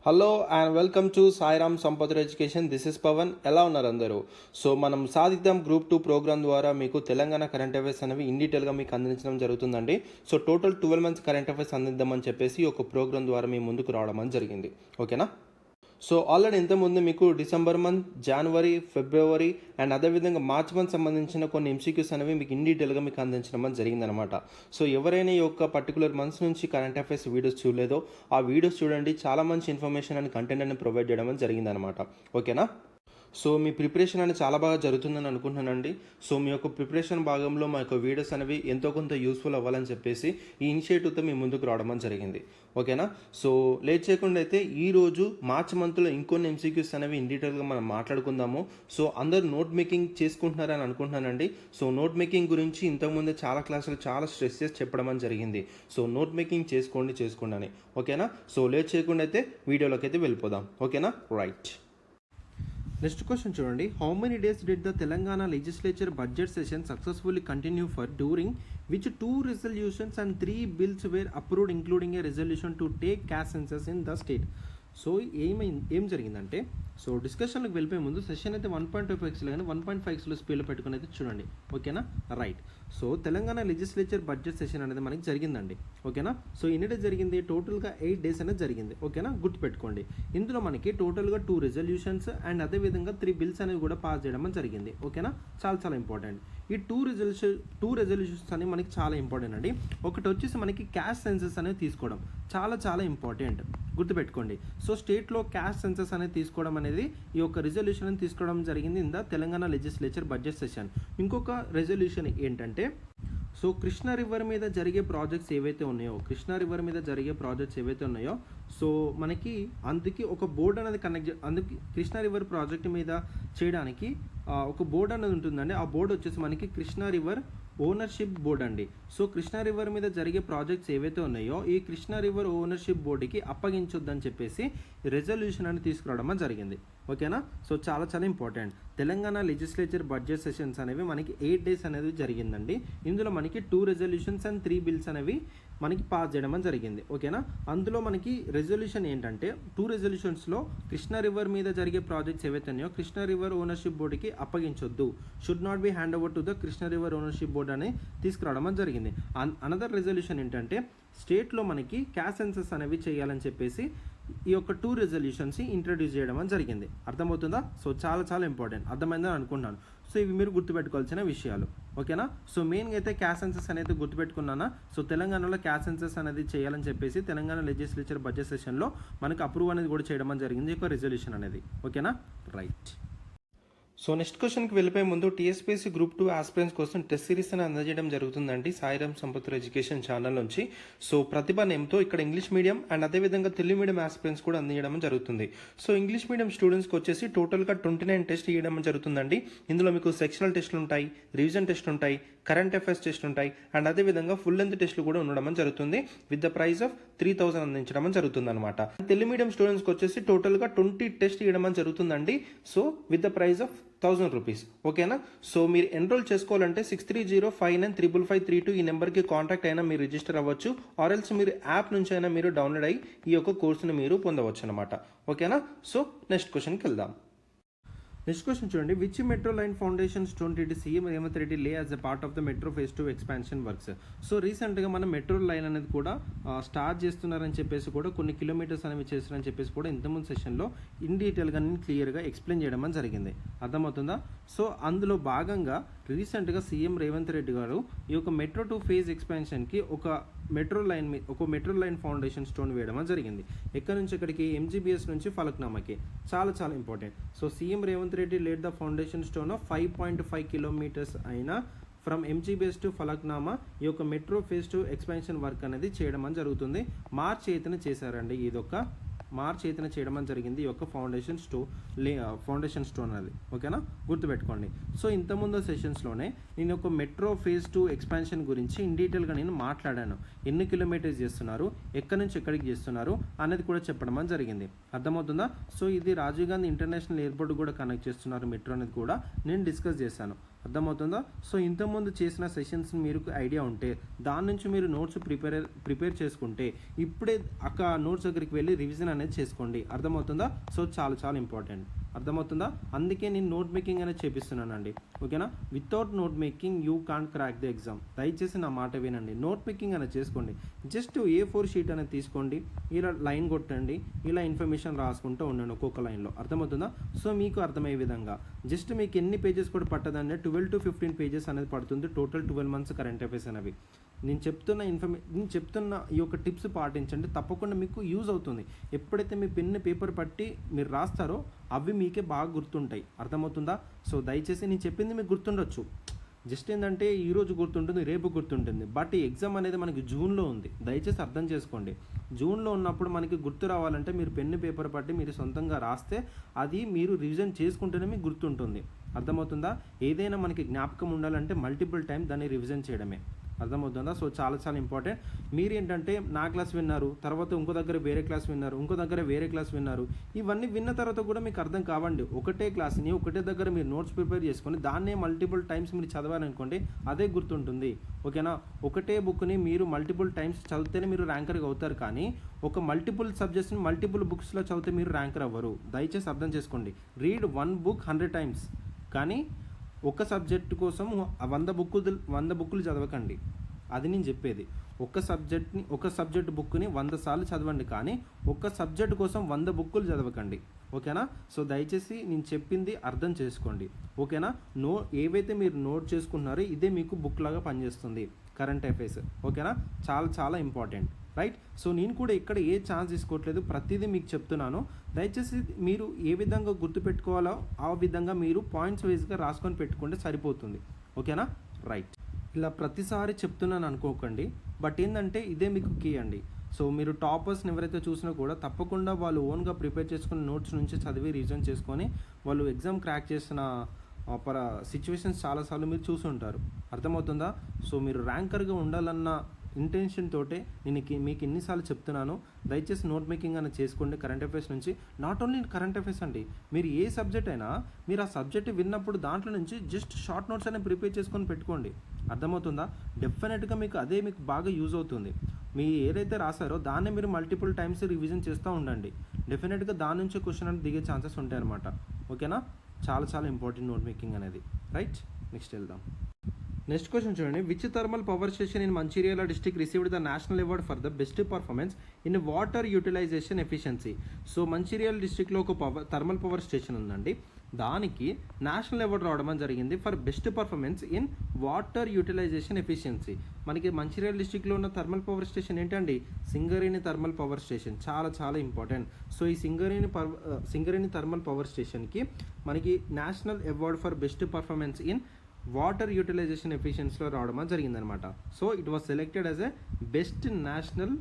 Hello and welcome to Sairam Sampath Education. This is Pavan. ఎలా ఉన్నారు అందరూ? సో మనం సాధిద్దాం గ్రూప్ 2 ప్రోగ్రామ్ ద్వారా మీకు తెలంగాణ కరెంట్ అఫైర్స్ అనేవి ఇన్ డీటెయిల్గా మీకు అందించడం జరుగుతుందండి. So total 12 months current affairs అందిద్దామని చెప్పేసి ఒక ప్రోగ్రామ్ ద్వారా మీ ముందుకు రావడం అని జరిగింది. ఓకేనా? సో ఆల్రెడీ ఇంతకుముందు మీకు December month, January, February and అదేవిధంగా మార్చ్ మంత్ సంబంధించిన కొన్ని ఎంసీక్యూస్ అనేవి మీకు ఇన్ డీటెయిల్గా మీకు అందించడం అని జరిగిందనమాట. సో ఎవరైనా ఈ యొక్క పర్టికులర్ మంత్స్ నుంచి కరెంట్ అఫైర్స్ వీడియోస్ చూడలేదో ఆ వీడియోస్ చూడండి. చాలా మంచి ఇన్ఫర్మేషన్ అండ్ కంటెంట్ అని ప్రొవైడ్ చేయడం అని జరిగిందనమాట. ఓకేనా? సో మీ ప్రిపరేషన్ అనేది చాలా బాగా జరుగుతుందని అనుకుంటున్నానండి. సో మీ యొక్క ప్రిపరేషన్ భాగంలో మా యొక్క వీడియోస్ అనేవి ఎంతో కొంత యూస్ఫుల్ అవ్వాలని చెప్పేసి ఈ ఇనిషియేటివ్తో మీ ముందుకు రావడం అని జరిగింది. ఓకేనా? సో లేట్ చేయకుండా అయితే ఈరోజు మార్చ్ మంత్లో ఇంకొన్ని ఎంసీక్యూస్ అనేవి ఇన్ డీటెయిల్గా మనం మాట్లాడుకుందాము. సో అందరూ నోట్ మేకింగ్ చేసుకుంటున్నారని అనుకుంటున్నానండి. సో నోట్ మేకింగ్ గురించి ఇంతకుముందే చాలా క్లాసులు చాలా స్ట్రెస్ చేసి చెప్పడం అని జరిగింది. సో నోట్ మేకింగ్ చేసుకోండి అని. ఓకేనా? సో లేట్ చేయకుండా అయితే వీడియోలోకి అయితే వెళ్ళిపోదాం. ఓకేనా? రైట్. నెక్స్ట్ క్వశ్చన్ చూడండి. How many days did the Telangana legislature budget session successfully continue for during which 2 resolutions and 3 bills were approved including a resolution to take caste census in the state? So ఏం జరిగిందంటే, so డిస్కషన్లోకి వెళ్ళిపోయే ముందు session అయితే 1.5xలో కానీ 1.5xలో స్పీడ్లో పెట్టుకుని అయితే చూడండి. ఓకేనా? Right. So Telangana legislature budget session అనేది మనకి జరిగిందండి. ఓకేనా? సో ఎన్ని డేస్ జరిగింది? టోటల్గా 8 days అనేది జరిగింది. ఓకేనా? గుర్తుపెట్టుకోండి. ఇందులో మనకి టోటల్గా 2 resolutions అండ్ అదేవిధంగా 3 bills అనేవి కూడా పాస్ చేయడం జరిగింది. ఓకేనా? చాలా ఇంపార్టెంట్. ఈ 2 resolutions అనేవి మనకి చాలా ఇంపార్టెంట్ అండి. ఒకటి వచ్చేసి మనకి క్యాస్ట్ సెన్సస్ అనేది తీసుకోవడం చాలా ఇంపార్టెంట్. గుర్తుపెట్టుకోండి. సో స్టేట్లో క్యాస్ట్ సెన్సస్ అనేది తీసుకోవడం అనేది ఈ యొక్క రిజల్యూషన్ తీసుకోవడం జరిగింది in the Telangana legislature budget session. ఇంకొక రెజల్యూషన్ ఏంటంటే, సో కృష్ణా రివర్ మీద జరిగే ప్రాజెక్ట్స్ ఏవైతే ఉన్నాయో సో మనకి అందుకే ఒక బోర్డు అనేది అందుకే కృష్ణా రివర్ ప్రాజెక్ట్ మీద చేయడానికి ఒక బోర్డు అనేది ఉంటుందండి. ఆ బోర్డు వచ్చేసి మనకి కృష్ణా రివర్ ఓనర్షిప్ బోర్డ్ అండి. సో కృష్ణా రివర్ మీద జరిగే ప్రాజెక్ట్స్ ఏవైతే ఉన్నాయో ఈ కృష్ణా రివర్ ఓనర్షిప్ బోర్డుకి అప్పగించొద్దని చెప్పేసి రెజల్యూషన్ అని తీసుకురావడం జరిగింది. ఓకేనా? సో చాలా important. Telangana legislature budget sessions అనేవి మనకి 8 days అనేది జరిగిందండి. ఇందులో మనకి 2 resolutions అండ్ 3 bills అనేవి మనకి పాస్ చేయడం జరిగింది. ఓకేనా? అందులో మనకి రెజల్యూషన్ ఏంటంటే 2 resolutions కృష్ణా రివర్ మీద జరిగే ప్రాజెక్ట్స్ ఏవైతే ఉన్నాయో కృష్ణా రివర్ ఓనర్షిప్ బోర్డుకి అప్పగించొద్దు, should not be hand over to the Krishna river ownership board అని తీసుకురావడం జరిగింది. అనదర్ రెజల్యూషన్ ఏంటంటే స్టేట్లో మనకి క్యాస్ట్ సెన్సస్ అనేవి చేయాలని చెప్పేసి ఈ యొక్క 2 resolutions ఇంట్రడ్యూస్ చేయడం జరిగింది. అర్థమవుతుందా? సో చాలా ఇంపార్టెంట్. అర్థమైందని అనుకుంటున్నాను. సో ఇవి మీరు గుర్తుపెట్టుకోవాల్సిన విషయాలు. ఓకేనా? సో మెయిన్గా అయితే క్యాస్ట్ సెన్సస్ అనేది గుర్తుపెట్టుకున్నానా. సో తెలంగాణలో క్యాస్ట్ సెన్సస్ అనేది చేయాలని చెప్పేసి తెలంగాణ లెజిస్లేచర్ బడ్జెట్ సెషన్లో మనకు అప్రూవ్ అనేది కూడా చేయడం జరిగింది ఈ యొక్క రెజల్యూషన్ అనేది. ఓకేనా? రైట్. సో నెక్స్ట్ క్వశ్చన్కి వెళ్ళిపోయే ముందు టీఎస్పీఎస్సీ గ్రూప్ 2 ఆస్పిరెంట్స్ కోసం టెస్ట్ సిరీస్ అని అందజేయడం జరుగుతుందండి సాయిరామ్ సంపత్ ఎడ్యుకేషన్ ఛానల్ నుంచి. సో ప్రతిభ నేమ్తో ఇక్కడ ఇంగ్లీష్ మీడియం అండ్ అదేవిధంగా తెలుగు మీడియం ఆస్పిరెంట్స్ కూడా అందజేయడం జరుగుతుంది. సో ఇంగ్లీష్ మీడియం స్టూడెంట్స్కి వచ్చేసి టోటల్గా 29 టెస్ట్ ఇవ్వడం జరుగుతుందండి. ఇందులో మీకు సెక్షనల్ టెస్టులు ఉంటాయి, రివిజన్ టెస్ట్ ఉంటాయి, కరెంట్ అఫైర్స్ టెస్ట్ ఉంటాయి అండ్ అదేవిధంగా ఫుల్ లెంత్ టెస్టులు కూడా ఉండడం జరుగుతుంది. విత్ ద ప్రైస్ ఆఫ్ 3000 అందించడం జరుగుతుంది అనమాట. తెలుగు మీడియం స్టూడెంట్స్కి వచ్చేసి టోటల్గా 20 టెస్ట్ ఇవ్వడం జరుగుతుందండి. So with the price of 1000 rupees. ఓకేనా? సో మీరు ఎన్రోల్ చేసుకోవాలంటే 6305935532 ఈ నెంబర్కి కాంటాక్ట్ అయినా మీరు రిజిస్టర్ అవ్వచ్చు. ఆర్ఎల్స్ మీరు యాప్ నుంచి అయినా మీరు డౌన్లోడ్ అయ్యి ఈ యొక్క కోర్సును మీరు పొందవచ్చు అనమాట. ఓకేనా? సో నెక్స్ట్ క్వశ్చన్కి వెళ్దాం. నెక్స్ట్ క్వశ్చన్ చూడండి. Which metro line foundation stone did CM Revanth Reddy lay as a part of the metro phase 2 expansion works? So రీసెంట్గా మనం మెట్రో లైన్ అనేది కూడా స్టార్ట్ చేస్తున్నారని చెప్పేసి కూడా కొన్ని కిలోమీటర్స్ అనేవి చేస్తున్నారని చెప్పేసి కూడా ఇంతకుముందు సెషన్లో ఇన్ డీటెయిల్గా నేను క్లియర్గా ఎక్స్ప్లెయిన్ చేయడం జరిగింది. అర్థమవుతుందా? సో అందులో భాగంగా రీసెంట్గా సీఎం రేవంత్ రెడ్డి గారు ఈ యొక్క మెట్రో 2 ఫేజ్ ఎక్స్పాన్షన్కి ఒక మెట్రో లైన్ ఫౌండేషన్ స్టోన్ వేయడం జరిగింది. ఎక్కడి నుంచి ఎక్కడికి? ఎంజీబీఎస్ నుంచి ఫలక్నామాకి. చాలా important. So CM Revanth Reddy laid the foundation stone of 5.5 kilometers అయినా ఫ్రమ్ ఎంజీబీఎస్ టు ఫలక్నామా ఈ యొక్క మెట్రో ఫేజ్ 2 ఎక్స్పాన్షన్ వర్క్ అనేది చేయడం జరుగుతుంది. మార్చ్ 8న చేశారండి. ఇదొక మార్చ్ 8న చేయడం జరిగింది ఈ యొక్క ఫౌండేషన్ స్టోన్ అనేది. ఓకేనా? గుర్తుపెట్టుకోండి. సో ఇంతకుముందు సెషన్స్లోనే నేను ఒక మెట్రో ఫేజ్ 2 ఎక్స్పాన్షన్ గురించి ఇన్ డీటెయిల్గా నేను మాట్లాడాను. ఎన్ని కిలోమీటర్స్ చేస్తున్నారు, ఎక్కడి నుంచి ఎక్కడికి చేస్తున్నారు అనేది కూడా చెప్పడం జరిగింది. అర్థమవుతుందా? సో ఇది రాజీవ్ గాంధీ ఇంటర్నేషనల్ ఎయిర్పోర్ట్ కూడా కనెక్ట్ చేస్తున్నారు మెట్రో అనేది కూడా నేను డిస్కస్ చేశాను. అర్థమవుతుందా? సో ఇంతకుముందు చేసిన సెషన్స్ మీరు ఐడియా ఉంటే దాని నుంచి మీరు నోట్స్ ప్రిపేర్ చేసుకుంటే ఇప్పుడే నోట్స్ దగ్గరికి వెళ్ళి రివిజన్ అనేది చేసుకోండి. అర్థమవుతుందా? సో చాలా చాలా ఇంపార్టెంట్. అర్థమవుతుందా? అందుకే నేను నోట్ మేకింగ్ అనేది చేపిస్తున్నానండి. ఓకేనా? Without note making you can't crack the exam. దయచేసి నా మాట వినండి. నోట్ మేకింగ్ అనేది చేసుకోండి. జస్ట్ A4 షీట్ అనేది తీసుకోండి, ఇలా లైన్ కొట్టండి, ఇలా ఇన్ఫర్మేషన్ రాసుకుంటూ ఉండండి ఒక్కొక్క లైన్లో. అర్థమవుతుందా? సో మీకు అర్థమయ్యే విధంగా జస్ట్ మీకు ఎన్ని పేజెస్ కూడా పట్టదండి, 12 to 15 పేజెస్ అనేది పడుతుంది. టోటల్ 12 months కరెంట్ అఫైర్స్ అనేవి. నేను చెప్తున్న ఈ యొక్క టిప్స్ పాటించండి, తప్పకుండా మీకు యూజ్ అవుతుంది. ఎప్పుడైతే మీ పెన్ను పేపర్ పట్టి మీరు రాస్తారో అవి మీకే బాగా గుర్తుంటాయి. అర్థమవుతుందా? సో దయచేసి నేను చెప్పింది మీకు గుర్తుండొచ్చు, జస్ట్ ఏంటంటే ఈరోజు గుర్తుంటుంది, రేపు గుర్తుంటుంది, బట్ ఈ ఎగ్జామ్ అనేది మనకి జూన్లో ఉంది. దయచేసి అర్థం చేసుకోండి. జూన్లో ఉన్నప్పుడు మనకి గుర్తు రావాలంటే మీరు పెన్ను పేపర్ పట్టి మీరు సొంతంగా రాస్తే అది మీరు రివిజన్ చేసుకుంటేనే మీకు గుర్తుంటుంది. అర్థమవుతుందా? ఏదైనా మనకి జ్ఞాపకం ఉండాలంటే మల్టిపుల్ టైం దాన్ని రివిజన్ చేయడమే. అర్థమవుతుందా? సో చాలా చాలా ఇంపార్టెంట్. మీరు ఏంటంటే నా క్లాస్ విన్నారు, తర్వాత ఇంకో దగ్గర వేరే క్లాస్ విన్నారు, ఇంకో దగ్గర వేరే క్లాస్ విన్నారు, ఇవన్నీ విన్న తర్వాత కూడా మీకు అర్థం కావండి. ఒకటే క్లాస్ని ఒకటే దగ్గర మీరు నోట్స్ ప్రిపేర్ చేసుకొని దాన్నే మల్టిపుల్ టైమ్స్ మీరు చదవాలనుకోండి, అదే గుర్తుంటుంది. ఓకేనా? ఒకటే బుక్ని మీరు మల్టిపుల్ టైమ్స్ చదివితేనే మీరు ర్యాంకర్గా అవుతారు, కానీ ఒక మల్టిపుల్ సబ్జెక్ట్స్ని మల్టిపుల్ బుక్స్లో చదివితే మీరు ర్యాంకర్ అవ్వరు. దయచేసి అర్థం చేసుకోండి. రీడ్ 1 book 100 times, కానీ ఒక సబ్జెక్టు కోసం 100 బుక్కులు చదవకండి. అది నేను చెప్పేది. ఒక సబ్జెక్ట్ బుక్ని 100 సార్లు చదవండి, కానీ ఒక సబ్జెక్ట్ కోసం 100 బుక్కులు చదవకండి. ఓకేనా? సో దయచేసి నేను చెప్పింది అర్థం చేసుకోండి. ఓకేనా? ఏవైతే మీరు నోట్ చేసుకుంటున్నారో ఇదే మీకు బుక్ లాగా పనిచేస్తుంది, కరెంట్ అఫైర్స్. ఓకేనా? చాలా చాలా ఇంపార్టెంట్, రైట్? సో నేను కూడా ఇక్కడ ఏ ఛాన్స్ తీసుకోవట్లేదు, ప్రతిదీ మీకు చెప్తున్నాను. దయచేసి మీరు ఏ విధంగా గుర్తుపెట్టుకోవాలో ఆ విధంగా మీరు పాయింట్స్ వైజ్గా రాసుకొని పెట్టుకుంటే సరిపోతుంది. ఓకేనా? రైట్. ఇలా ప్రతిసారి చెప్తున్నాను అనుకోకండి, బట్ ఏంటంటే ఇదే మీకు కీ అండి. సో మీరు టాపర్స్ని ఎవరైతే చూసినా కూడా తప్పకుండా వాళ్ళు ఓన్గా ప్రిపేర్ చేసుకున్న నోట్స్ నుంచి చదివి రివిజన్ చేసుకొని వాళ్ళు ఎగ్జామ్ క్రాక్ చేసిన సిచ్యువేషన్స్ చాలాసార్లు మీరు చూసి ఉంటారు. అర్థమవుతుందా? సో మీరు ర్యాంకర్గా ఉండాలన్న ఇంటెన్షన్ తోటే నేను మీకు ఎన్నిసార్లు చెప్తున్నాను. దయచేసి నోట్ మేకింగ్ అనేది చేసుకోండి కరెంట్ అఫైర్స్ నుంచి. నాట్ ఓన్లీ కరెంట్ అఫైర్స్ అండి, మీరు ఏ సబ్జెక్ట్ అయినా మీరు ఆ సబ్జెక్ట్ విన్నప్పుడు దాంట్లో నుంచి జస్ట్ షార్ట్ నోట్స్ అనేది ప్రిపేర్ చేసుకొని పెట్టుకోండి. అర్థమవుతుందా? డెఫినెట్గా మీకు బాగా యూజ్ అవుతుంది. మీరు ఏదైతే రాసారో దాన్ని మీరు మల్టిపుల్ టైమ్స్ రివిజన్ చేస్తూ ఉండండి. డెఫినెట్గా దాని నుంచి క్వశ్చన్ అనేది దిగే ఛాన్సెస్ ఉంటాయి అన్నమాట. ఓకేనా? చాలా చాలా ఇంపార్టెంట్ నోట్ మేకింగ్ అనేది, రైట్? నెక్స్ట్ వెళ్దాం. నెక్స్ట్ క్వశ్చన్ చూడండి. Which thermal power station in Mancherial district received the national award for the best performance in water utilisation efficiency? So Mancherial డిస్ట్రిక్ట్లో ఒక థర్మల్ పవర్ స్టేషన్ ఉందండి, దానికి నేషనల్ అవార్డు రావడం జరిగింది for best performance in water utilisation efficiency. మనకి మంచిర్యాల డిస్ట్రిక్ట్లో ఉన్న thermal power station ఏంటండి? Singareni thermal power station. చాలా చాలా ఇంపార్టెంట్. సో ఈ సింగరేణి థర్మల్ పవర్ స్టేషన్కి మనకి national award for best performance in water utilisation ఎఫిషియన్సీలో రావడం జరిగిందనమాట. So it was selected as a best national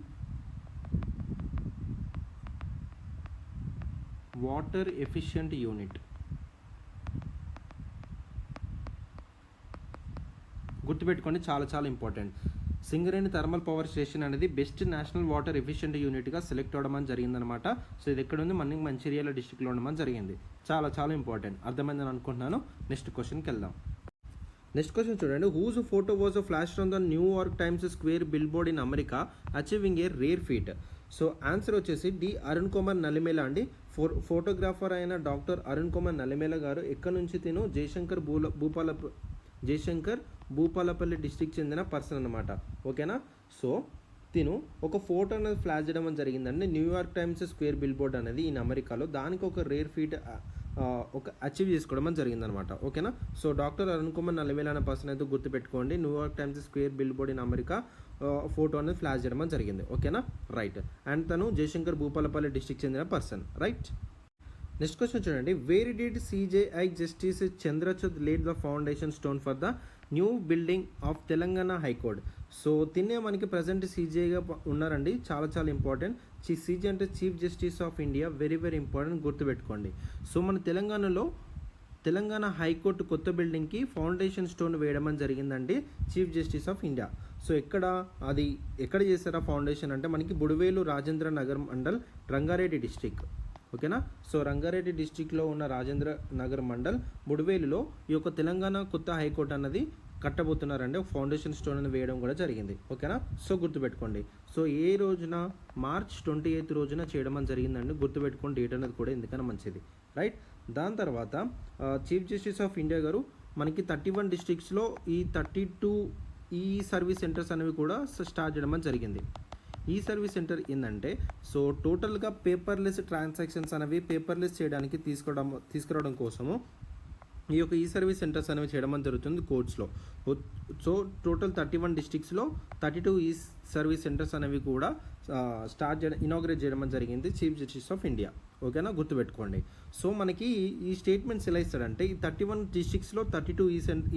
water efficient unit. గుర్తుపెట్టుకోండి, చాలా చాలా important. Singareni thermal power station అనేది బెస్ట్ నేషనల్ వాటర్ ఎఫిషియంట్ యూనిట్గా సెలెక్ట్ అవ్వడం జరిగిందనమాట. సో ఇది ఎక్కడ ఉంది? మనకి మంచిర్యాల డిస్ట్రిక్ట్లో ఉండడం జరిగింది. చాలా చాలా ఇంపార్టెంట్. అర్థమైందని అనుకుంటున్నాను. నెక్స్ట్ క్వశ్చన్కి వెళ్దాం. నెక్స్ట్ క్వశ్చన్ చూడండి. Whose photo was flashed on the New York Times Square billboard in America achieving a rare feat? So answer వచ్చేసి డి. అరుణ్ కుమార్ నలిమేల అండి. ఫోటోగ్రాఫర్ అయిన డాక్టర్ అరుణ్ కుమార్ నలిమేల గారు ఎక్కడి నుంచి తిను జయశంకర్ భూపాలపల్లి డిస్ట్రిక్ట్ చెందిన పర్సన్ అనమాట. ఓకేనా? సో తిను ఒక ఫోటో అనేది ఫ్లాష్ చేయడం జరిగిందండి. New York Times Square bill board అనేది ఇన్ అమెరికాలో దానికి ఒక రేర్ ఫీట్ అచీవ్ చేసుకోవడం జరిగిందనమాట. ఓకేనా? సో డాక్టర్ అరుణ్ కుమార్ నలిమేల అనే పర్సన్ అయితే గుర్తుపెట్టుకోండి. New York Times Square billboard in America photo అనేది ఫ్లాష్ చేయడం జరిగింది. ఓకేనా? రైట్. అండ్ తను జయశంకర్ భూపాలపల్లి డిస్ట్రిక్ట్ చెందిన పర్సన్, రైట్? నెక్స్ట్ క్వశ్చన్ చూడండి. Where did CJI justice Chandrachud laid the foundation stone for the new building of Telangana high court? So తినే మనకి present CJIగా ఉన్నారండి. చాలా చాలా ఇంపార్టెంట్. CJ అంటే chief justice of India. Very very important, గుర్తుపెట్టుకోండి. సో మన తెలంగాణ హైకోర్టు కొత్త బిల్డింగ్కి ఫౌండేషన్ స్టోన్ వేయడం జరిగిందండి chief justice of India. So ఎక్కడ చేశారా ఫౌండేషన్ అంటే మనకి బుడివేలు రాజేంద్ర నగర్ మండల్ రంగారెడ్డి డిస్ట్రిక్ట్. ఓకేనా. సో రంగారెడ్డి డిస్టిక్లో ఉన్న రాజేంద్ర నగర్ మండల్ బుడివేలులో ఈ యొక్క తెలంగాణ కొత్త హైకోర్టు అన్నది కట్టబోతున్నారండి. ఒక ఫౌండేషన్ స్టోన్ అని వేయడం కూడా జరిగింది. ఓకేనా. సో గుర్తుపెట్టుకోండి. సో ఏ రోజున మార్చ్ 28 రోజున చేయడం అని జరిగిందండి. గుర్తుపెట్టుకోండి డేట్ అనేది కూడా, ఎందుకన్నా మంచిది. రైట్. దాని తర్వాత చీఫ్ జస్టిస్ ఆఫ్ ఇండియా గారు మనకి 31 డిస్ట్రిక్ట్స్లో ఈ 32 ఈ సర్వీస్ సెంటర్స్ అనేవి కూడా స్టార్ట్ చేయడం అని జరిగింది. ఈ సర్వీస్ సెంటర్ ఏంటంటే, సో టోటల్గా పేపర్లెస్ ట్రాన్సాక్షన్స్ అనేవి పేపర్లెస్ చేయడానికి తీసుకురావడం కోసము ఈ యొక్క ఈ సర్వీస్ సెంటర్స్ అనేవి చేయడం అని జరుగుతుంది కోర్ట్స్లో. సో టోటల్ 31 డిస్ట్రిక్ట్స్లో 32 ఈ సర్వీస్ సెంటర్స్ అనేవి కూడా ఇనాగ్రేట్ చేయడం అని జరిగింది చీఫ్ జస్టిస్ ఆఫ్ ఇండియా. ఓకేనా, గుర్తుపెట్టుకోండి. సో మనకి ఈ స్టేట్మెంట్స్ ఎలా ఇస్తాడంటే, ఈ 31 డిస్ట్రిక్ట్స్లో 32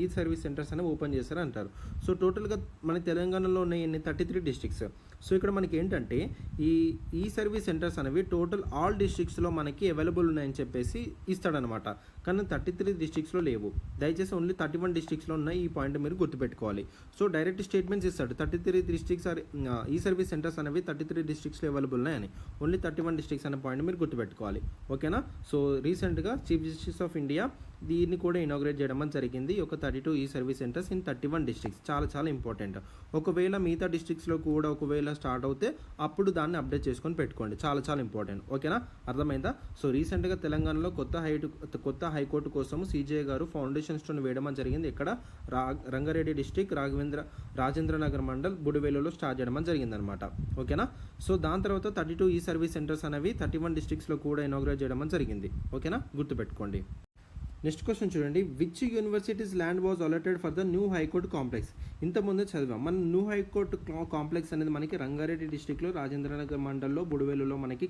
ఈ సర్వీస్ సెంటర్స్ అనేవి ఓపెన్ చేశారు అంటారు. సో టోటల్గా మన తెలంగాణలో ఉన్న ఎన్ని 33 డిస్ట్రిక్ట్స్. సో ఇక్కడ మనకి ఏంటంటే ఈ సర్వీస్ సెంటర్స్ అనేవి టోటల్ ఆల్ డిస్ట్రిక్ట్స్లో మనకి అవైలబుల్ ఉన్నాయని చెప్పేసి ఇస్తాడనమాట. కానీ 33 డిస్ట్రిక్ట్స్లో లేవు. దయచేసి ఓన్లీ 31 డిస్ట్రిక్ట్స్లో ఉన్న ఈ పాయింట్ మీరు గుర్తుపెట్టుకోవాలి. సో డైరెక్ట్ స్టేట్మెంట్స్ ఇస్తాడు, 33 డిస్ట్రిక్ట్స్ ఈ సర్వీస్ సెంటర్స్ అనేవి 33 డిస్ట్రిక్ట్స్లో అవైలబుల్ ఉన్నాయని. ఓన్లీ 31 డిస్ట్రిక్ట్స్ అనే పాయింట్ మీరు గుర్తుపెట్టుకోవాలి. ఓకేనా. సో రీసెంట్గా చీఫ్ జస్టిస్ ఆఫ్ ఇండియా దీన్ని కూడా ఇనాగ్రేట్ చేయడం జరిగింది. ఒక 32 ఈ సర్వీస్ సెంటర్స్ ఇన్ 31 డిస్ట్రిక్ట్స్. చాలా చాలా ఇంపార్టెంట్. ఒకవేళ మిగతా డిస్ట్రిక్ట్స్లో కూడా ఒకవేళ స్టార్ట్ అవుతే అప్పుడు దాన్ని అప్డేట్ చేసుకొని పెట్టుకోండి. చాలా చాలా ఇంపార్టెంట్. ఓకేనా, అర్థమైందా. సో రీసెంట్గా తెలంగాణలో కొత్త హైకోర్టు కోసం సిజేఐ గారు ఫౌండేషన్ స్టోన్ వేయడం జరిగింది. ఇక్కడ రంగారెడ్డి డిస్ట్రిక్ట్ రాజేంద్ర నగర్ మండల్ బుడివేలులో స్టార్ట్ చేయడం జరిగిందనమాట. ఓకేనా. సో దాని తర్వాత 32 ఈ సర్వీస్ సెంటర్స్ అనేవి 31 డిస్ట్రిక్ట్స్లో కూడా ఇనాగ్రేట్ చేయడం జరిగింది. ఓకేనా, గుర్తుపెట్టుకోండి. నెక్స్ట్ క్వశ్చన్ చూడండి. Which universities land was allotted for the new high court complex? ఇంతకుముందు చదివాం. మన న్యూ హైకోర్టు కాంప్లెక్స్ అనేది మనకి రంగారెడ్డి డిస్ట్రిక్ట్లో రాజేంద్రనగర్ మండల్లో బుడివేలులో మనకి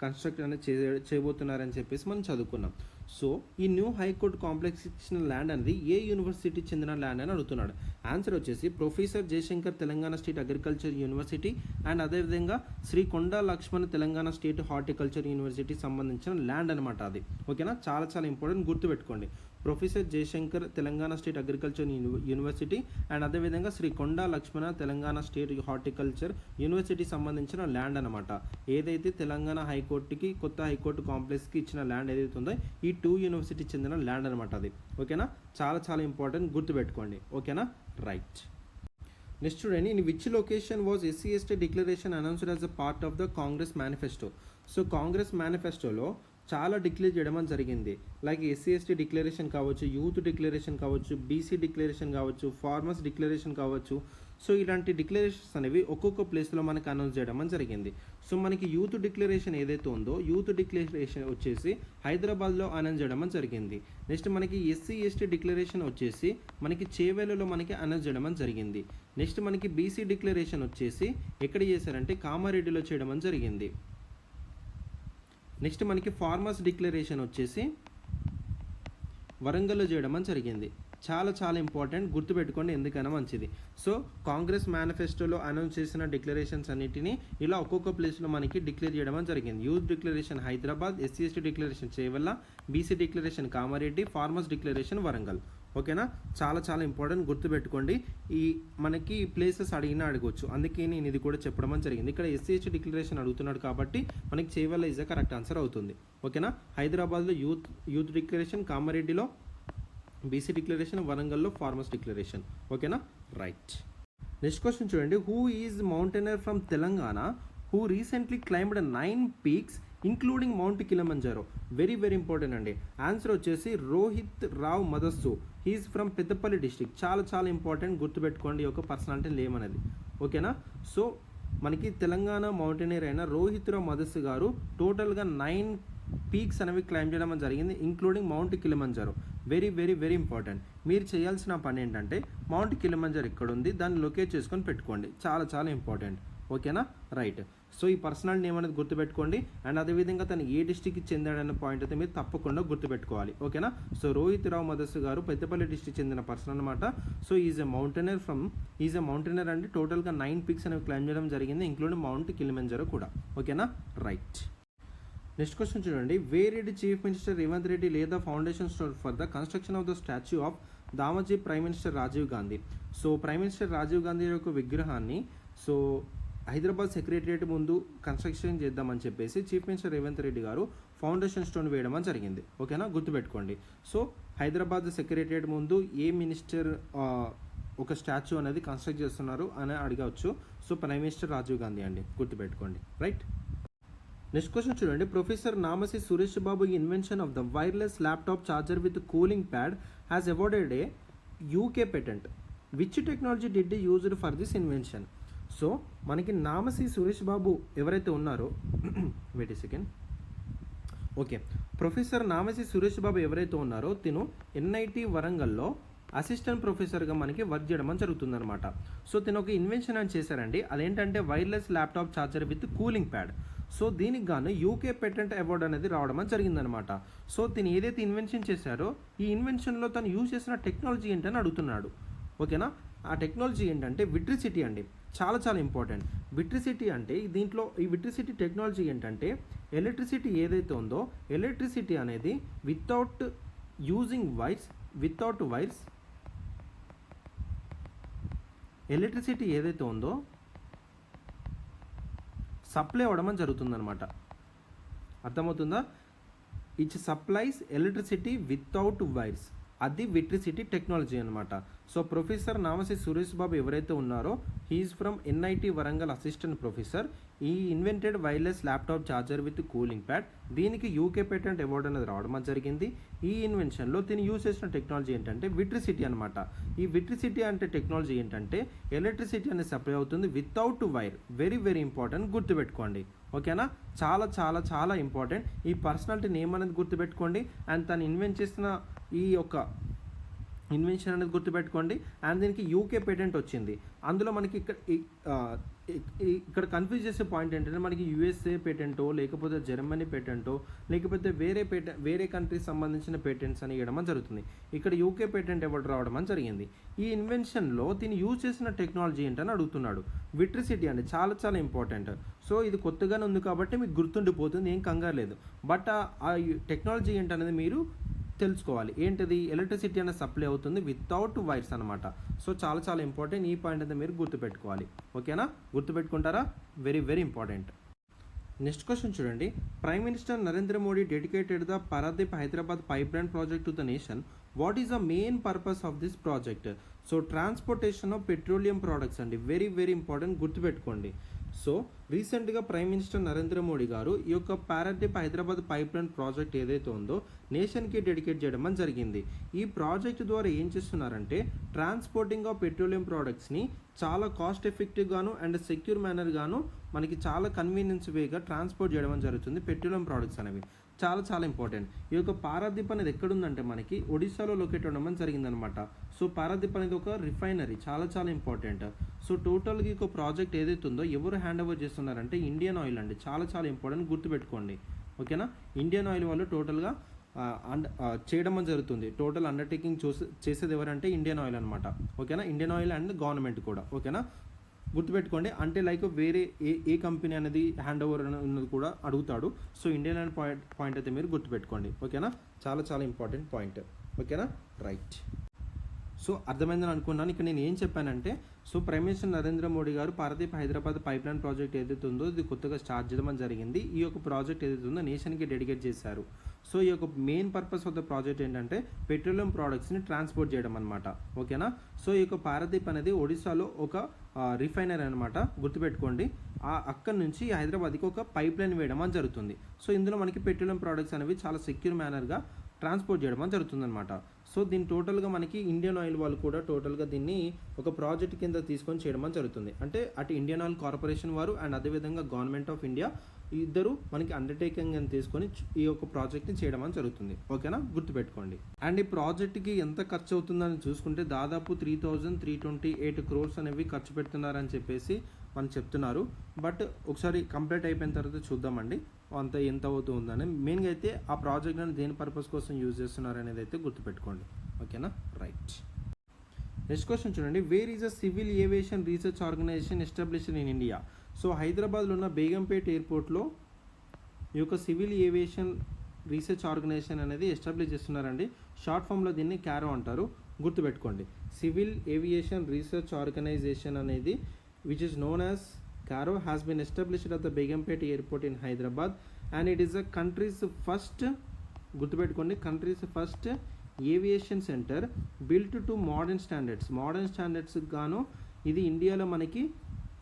కన్స్ట్రక్ట్ అనేది చేయబోతున్నారని చెప్పేసి మనం చదువుకున్నాం. సో ఈ న్యూ హైకోర్టు కాంప్లెక్స్ ఇచ్చిన ల్యాండ్ అనేది ఏ యూనివర్సిటీకి చెందిన ల్యాండ్ అని అడుగుతున్నాడు. ఆన్సర్ వచ్చేసి professor Jayashankar Telangana state agriculture university and అదేవిధంగా శ్రీ కొండా లక్ష్మణ్ తెలంగాణ స్టేట్ హార్టికల్చర్ యూనివర్సిటీకి సంబంధించిన ల్యాండ్ అనమాట అది. ఓకేనా, చాలా చాలా ఇంపార్టెంట్, గుర్తుపెట్టుకోండి. Professor Jayashankar Telangana state agriculture university and అదేవిధంగా శ్రీ కొండా లక్ష్మణ తెలంగాణ స్టేట్ హార్టికల్చర్ యూనివర్సిటీకి సంబంధించిన ల్యాండ్ అనమాట. ఏదైతే తెలంగాణ హైకోర్టుకి కొత్త హైకోర్టు కాంప్లెక్స్కి ఇచ్చిన ల్యాండ్ ఏదైతే ఉందో ఈ 2 యూనివర్సిటీకి చెందిన ల్యాండ్ అనమాట అది. ఓకేనా, చాలా చాలా ఇంపార్టెంట్, గుర్తుపెట్టుకోండి. ఓకేనా, రైట్. నెక్స్ట్ చూడండి. In which location was SC/ST declaration announced as a part of the Congress manifesto? So Congress మేనిఫెస్టోలో చాలా డిక్లేర్ చేయడం జరిగింది. లైక్ SC/ST డిక్లరేషన్ కావచ్చు, యూత్ డిక్లరేషన్ కావచ్చు, BC డిక్లరేషన్ కావచ్చు, ఫార్మర్స్ డిక్లరేషన్ కావచ్చు. సో ఇలాంటి డిక్లరేషన్స్ అనేవి ఒక్కొక్క ప్లేస్లో మనకి అనౌన్స్ చేయడం జరిగింది. సో మనకి యూత్ డిక్లరేషన్ ఏదైతే ఉందో యూత్ డిక్లరేషన్ వచ్చేసి హైదరాబాద్లో అనౌన్స్ చేయడం జరిగింది. నెక్స్ట్ మనకి SC/ST డిక్లరేషన్ వచ్చేసి మనకి చేవేలలో మనకి అనౌన్స్ చేయడం జరిగింది. నెక్స్ట్ మనకి BC డిక్లరేషన్ వచ్చేసి ఎక్కడ చేశారంటే కామారెడ్డిలో చేయడం జరిగింది. నెక్స్ట్ మనకి ఫార్మర్స్ డిక్లరేషన్ వచ్చేసి వరంగల్లో చేయడం జరిగింది. చాలా చాలా ఇంపార్టెంట్, గుర్తుపెట్టుకోండి, ఎందుకైనా మంచిది. సో కాంగ్రెస్ మేనిఫెస్టోలో అనౌన్స్ చేసిన డిక్లరేషన్స్ అన్నిటిని ఇలా ఒక్కొక్క ప్లేస్లో మనకి డిక్లేర్ చేయడం జరిగింది. Youth declaration Hyderabad, SC/ST declaration Chevella, BC declaration Kamareddy, farmers declaration Warangal. ఓకేనా, చాలా చాలా ఇంపార్టెంట్, గుర్తుపెట్టుకోండి. ఈ మనకి ప్లేసెస్ అడగవచ్చు, అందుకే నేను ఇది కూడా చెప్పడం జరిగింది. ఇక్కడ SC/ST డిక్లరేషన్ అడుగుతున్నాడు కాబట్టి మనకి Chevella is the correct answer అవుతుంది. ఓకేనా, హైదరాబాద్లో యూత్ డిక్లరేషన్, కామారెడ్డిలో BC డిక్లరేషన్, వరంగల్లో ఫార్మర్స్ డిక్లరేషన్. ఓకేనా, రైట్. నెక్స్ట్ క్వశ్చన్ చూడండి. Who is mountaineer from Telangana who recently climbed 9 peaks including Mount Kilimanjaro? Very very important అండి. ఆన్సర్ వచ్చేసి Rohit Rao Madassu. He is from Peddapalli district. చాలా చాలా ఇంపార్టెంట్, గుర్తుపెట్టుకోండి ఈ యొక్క పర్సనాలిటీ నేమ్ అనేది. ఓకేనా, సో మనకి తెలంగాణ మౌంటైనర్ అయిన రోహిత్ రావ్ మదస్సు గారు టోటల్గా 9 పీక్స్ అనేవి క్లైమ్ చేయడం జరిగింది, including Mount Kilimanjaro. Very very very important. మీరు చేయాల్సిన పని ఏంటంటే మౌంట్ కిలిమంజారో ఇక్కడ ఉంది, దాన్ని లొకేట్ చేసుకొని పెట్టుకోండి. చాలా చాలా ఇంపార్టెంట్. ఓకేనా, రైట్. సో ఈ పర్సనల్ నేమ్ అనేది గుర్తుపెట్టుకోండి. అండ్ అదేవిధంగా తను ఏ డిస్ట్రిక్ట్కి చెందాడన్న పాయింట్ అయితే మీరు తప్పకుండా గుర్తుపెట్టుకోవాలి. ఓకేనా, సో రోహిత్ రావ్ మదస్సు గారు పెద్దపల్లి డిస్ట్రిక్ట్ చెందిన పర్సన్ అనమాట. సో ఈజ్ ఎ మౌంటైనర్ అంటే టోటల్గా 9 పీక్స్ అనేవి క్లైమ్ చేయడం జరిగింది, ఇంక్లూడింగ్ మౌంట్ కిలిమంజారో కూడా. ఓకేనా, రైట్. నెక్స్ట్ క్వశ్చన్ చూడండి. Where did chief minister Revanth Reddy lay the foundation stone for the construction of the statue of దామజీ prime minister Rajiv Gandhi? So prime minister Rajiv Gandhi యొక్క విగ్రహాన్ని సో హైదరాబాద్ సెక్రటరియట్ ముందు కన్స్ట్రక్షన్ చేద్దామని చెప్పేసి చీఫ్ మినిస్టర్ రేవంత్ రెడ్డి గారు ఫౌండేషన్ స్టోన్ వేయడం అని జరిగింది. ఓకేనా, గుర్తుపెట్టుకోండి. సో హైదరాబాద్ సెక్రటరియట్ ముందు ఏ మినిస్టర్ ఒక స్టాచ్యూ అనేది కన్స్ట్రక్ట్ చేస్తున్నారు అని అడగవచ్చు. So prime minister Rajiv Gandhi అండి, గుర్తుపెట్టుకోండి. రైట్, నెక్స్ట్ క్వశ్చన్ చూడండి. Professor Namasi Suresh Babu invention of the wireless laptop charger with cooling pad has awarded a UK patent. Which technology did the used for this invention? So మనకి నామసి సురేష్ బాబు ఎవరైతే ఉన్నారో wait a second. Okay, professor Namasi Suresh Babu ఎవరైతే ఉన్నారో తిను NIT వరంగల్లో assistant ప్రొఫెసర్గా మనకి work చేయడం అని జరుగుతుందన్నమాట. సో తిను ఒక ఇన్వెన్షన్ అని చేశారండి. అదేంటంటే wireless laptop charger with cooling pad. So దీనికి గాను యూకే పేటెంట్ అవార్డు అనేది రావడం అని జరిగిందనమాట. సో తిను ఏదైతే ఇన్వెన్షన్ చేశారో ఈ ఇన్వెన్షన్లో తను యూజ్ చేసిన టెక్నాలజీ ఏంటని అడుగుతున్నాడు. ఓకేనా, ఆ టెక్నాలజీ ఏంటంటే విట్రిసిటీ అండి. చాలా చాలా ఇంపార్టెంట్. విట్రిసిటీ అంటే దీంట్లో ఈ విట్రిసిటీ టెక్నాలజీ ఏంటంటే ఎలక్ట్రిసిటీ ఏదైతే ఉందో ఎలక్ట్రిసిటీ అనేది వితౌట్ యూజింగ్ వైర్స్ ఎలక్ట్రిసిటీ ఏదైతే ఉందో సప్లై అవ్వడం అని జరుగుతుందన్నమాట. అర్థమవుతుందా? It supplies electricity without wires, అది విట్రిసిటీ టెక్నాలజీ అనమాట. సో ప్రొఫెసర్ నామసి సురేష్ బాబు ఎవరైతే ఉన్నారో he's from NIT Warangal assistant professor. He invented wireless laptop charger with cooling pad. దీనికి యూకే పేటెంట్ అవార్డు అనేది రావడం జరిగింది. ఈ ఇన్వెన్షన్లో దీన్ని యూజ్ చేసిన టెక్నాలజీ ఏంటంటే విట్రిసిటీ అనమాట. ఈ విట్రిసిటీ అంటే టెక్నాలజీ ఏంటంటే ఎలక్ట్రిసిటీ అనేది సప్లై అవుతుంది without wire. Very very important, గుర్తుపెట్టుకోండి. ఓకేనా, చాలా చాలా చాలా ఇంపార్టెంట్. ఈ పర్సనాలిటీ నేమ్ అనేది గుర్తుపెట్టుకోండి అండ్ తను ఇన్వెంట్ చేసిన ఈ యొక్క ఇన్వెన్షన్ అనేది గుర్తుపెట్టుకోండి. అండ్ దీనికి యూకే పేటెంట్ వచ్చింది. అందులో మనకి ఇక్కడ కన్ఫ్యూజ్ చేసే పాయింట్ ఏంటంటే మనకి యూఎస్ఏ పేటెంటో లేకపోతే జర్మనీ పేటెంటో లేకపోతే వేరే కంట్రీకి సంబంధించిన పేటెంట్స్ అని ఇవ్వడం జరుగుతుంది. ఇక్కడ యూకే పేటెంట్ ఎవరు రావడం అని జరిగింది. ఈ ఇన్వెన్షన్లో దీన్ని యూజ్ చేసిన టెక్నాలజీ ఏంటని అడుగుతున్నాడు. విట్రిసిటీ అండి, చాలా చాలా ఇంపార్టెంట్. సో ఇది కొత్తగానే ఉంది కాబట్టి మీకు గుర్తుండిపోతుంది, ఏం కంగారు లేదు. బట్ ఆ టెక్నాలజీ ఏంటనేది మీరు తెలుసుకోవాలి. ఏంటిది? ఎలక్ట్రిసిటీ అనేది సప్లై అవుతుంది వితౌట్ వైర్స్ అనమాట. సో చాలా చాలా ఇంపార్టెంట్. ఈ పాయింట్ అయితే మీరు గుర్తుపెట్టుకోవాలి. ఓకేనా, గుర్తుపెట్టుకుంటారా? Very very important. Next question చూడండి. Prime minister Narendra Modi dedicated the Paradip Hyderabad pipeline project to the nation. What is the main purpose of this project? So transportation of petroleum products అండి. వెరీ వెరీ ఇంపార్టెంట్, గుర్తుపెట్టుకోండి. So రీసెంట్గా prime minister Narendra Modi గారు ఈ యొక్క Paradip Hyderabad pipeline project ఏదైతే ఉందో నేషన్కి dedicate చేయడం జరిగింది. ఈ ప్రాజెక్ట్ ద్వారా ఏం చేస్తున్నారంటే ట్రాన్స్పోర్టింగ్ ఆఫ్ పెట్రోలియం ప్రోడక్ట్స్ని చాలా కాస్ట్ ఎఫెక్టివ్గాను అండ్ సెక్యూర్ మేనర్గాను మనకి చాలా కన్వీనియన్స్ వేగా ట్రాన్స్పోర్ట్ చేయడం జరుగుతుంది. పెట్రోలియం ప్రోడక్ట్స్ అనేవి చాలా చాలా ఇంపార్టెంట్. ఈ యొక్క పారాదీప్ అనేది ఎక్కడుందంటే మనకి ఒడిశాలో లొకేట్ అవ్వడం జరిగిందనమాట. సో పారాదీప్ అనేది ఒక రిఫైనరీ, చాలా చాలా ఇంపార్టెంట్. సో టోటల్గా ఈ ఒక ప్రాజెక్ట్ ఏదైతే ఉందో ఎవరు హ్యాండ్ ఓవర్ చేస్తున్నారంటే ఇండియన్ ఆయిల్ అండి. చాలా చాలా ఇంపార్టెంట్, గుర్తుపెట్టుకోండి. ఓకేనా, ఇండియన్ ఆయిల్ వాళ్ళు టోటల్గా చేయడం జరుగుతుంది. టోటల్ అండర్టేకింగ్ చేసేది ఎవరంటే ఇండియన్ ఆయిల్ అనమాట. ఓకేనా, ఇండియన్ ఆయిల్ అండ్ గవర్నమెంట్ కూడా. ఓకేనా, గుర్తుపెట్టుకోండి. అంటే లైక్ వేరే ఏ కంపెనీ అనేది హ్యాండ్ ఓవర్ ఉన్నది కూడా అడుగుతాడు. సో ఇండియన్ ఆయిల్ పాయింట్ అయితే మీరు గుర్తుపెట్టుకోండి. ఓకేనా, చాలా చాలా ఇంపార్టెంట్ పాయింట్. ఓకేనా, రైట్. సో అర్థమైందని అనుకున్నాను. ఇక్కడ నేను ఏం చెప్పానంటే so prime minister Narendra Modi గారు Paradip Hyderabad pipeline project ఏదైతే ఉందో ఇది కొత్తగా స్టార్ట్ చేయడం జరిగింది. ఈ యొక్క ప్రాజెక్ట్ ఏదైతే ఉందో నేషన్కి డెడికేట్ చేశారు. సో ఈ యొక్క main purpose of the project ఏంటంటే పెట్రోలియం ప్రోడక్ట్స్ని ట్రాన్స్పోర్ట్ చేయడం అనమాట. ఓకేనా, సో ఈ యొక్క పారాదీప్ అనేది ఒడిశాలో ఒక రిఫైనరీ అనమాట, గుర్తుపెట్టుకోండి. అక్కడి నుంచి హైదరాబాద్కి ఒక పైప్ లైన్ వేయడం అని జరుగుతుంది. సో ఇందులో మనకి పెట్రోలియం ప్రోడక్ట్స్ అనేవి చాలా సెక్యూర్ మేనర్గా ట్రాన్స్పోర్ట్ చేయడం అని జరుగుతుందన్నమాట. సో దీన్ని టోటల్గా మనకి ఇండియన్ ఆయిల్ వాళ్ళు కూడా టోటల్గా దీన్ని ఒక ప్రాజెక్ట్ కింద తీసుకొని చేయడం అని జరుగుతుంది. అంటే అటు ఇండియన్ ఆయిల్ కార్పొరేషన్ వారు అండ్ అదేవిధంగా గవర్నమెంట్ ఆఫ్ ఇండియా ఇద్దరు మనకి అండర్టేకింగ్ అని తీసుకొని ఈ యొక్క ప్రాజెక్ట్ని చేయడం అని జరుగుతుంది. ఓకేనా, గుర్తుపెట్టుకోండి. అండ్ ఈ ప్రాజెక్ట్కి ఎంత ఖర్చు అవుతుందని చూసుకుంటే దాదాపు 3,328 crores అనేవి ఖర్చు పెడుతున్నారని చెప్పేసి మనం చెప్తున్నారు. బట్ ఒకసారి కంప్లీట్ అయిపోయిన తర్వాత చూద్దామండి అంత ఎంత అవుతుందని. మెయిన్గా అయితే ఆ ప్రాజెక్ట్ అని దేని పర్పస్ కోసం యూజ్ చేస్తున్నారు అనేది అయితే గుర్తుపెట్టుకోండి. ఓకేనా, రైట్. నెక్స్ట్ క్వశ్చన్ చూడండి. Where is a civil aviation research organisation established in India? So హైదరాబాద్లో ఉన్న బేగంపేట్ ఎయిర్పోర్ట్లో ఈ యొక్క సివిల్ ఏవియేషన్ రీసెర్చ్ ఆర్గనైజేషన్ అనేది ఎస్టాబ్లిష్ చేస్తున్నారండి. షార్ట్ ఫామ్లో దీన్ని క్యారో అంటారు, గుర్తుపెట్టుకోండి. సివిల్ ఏవియేషన్ రీసెర్చ్ ఆర్గనైజేషన్ అనేది which is known as Caro has been established at the Begumpet Airport in Hyderabad, and it is a country's first, గుర్తుపెట్టుకోండి, countries first aviation centre built to modern standards గాను ఇది ఇండియాలో మనకి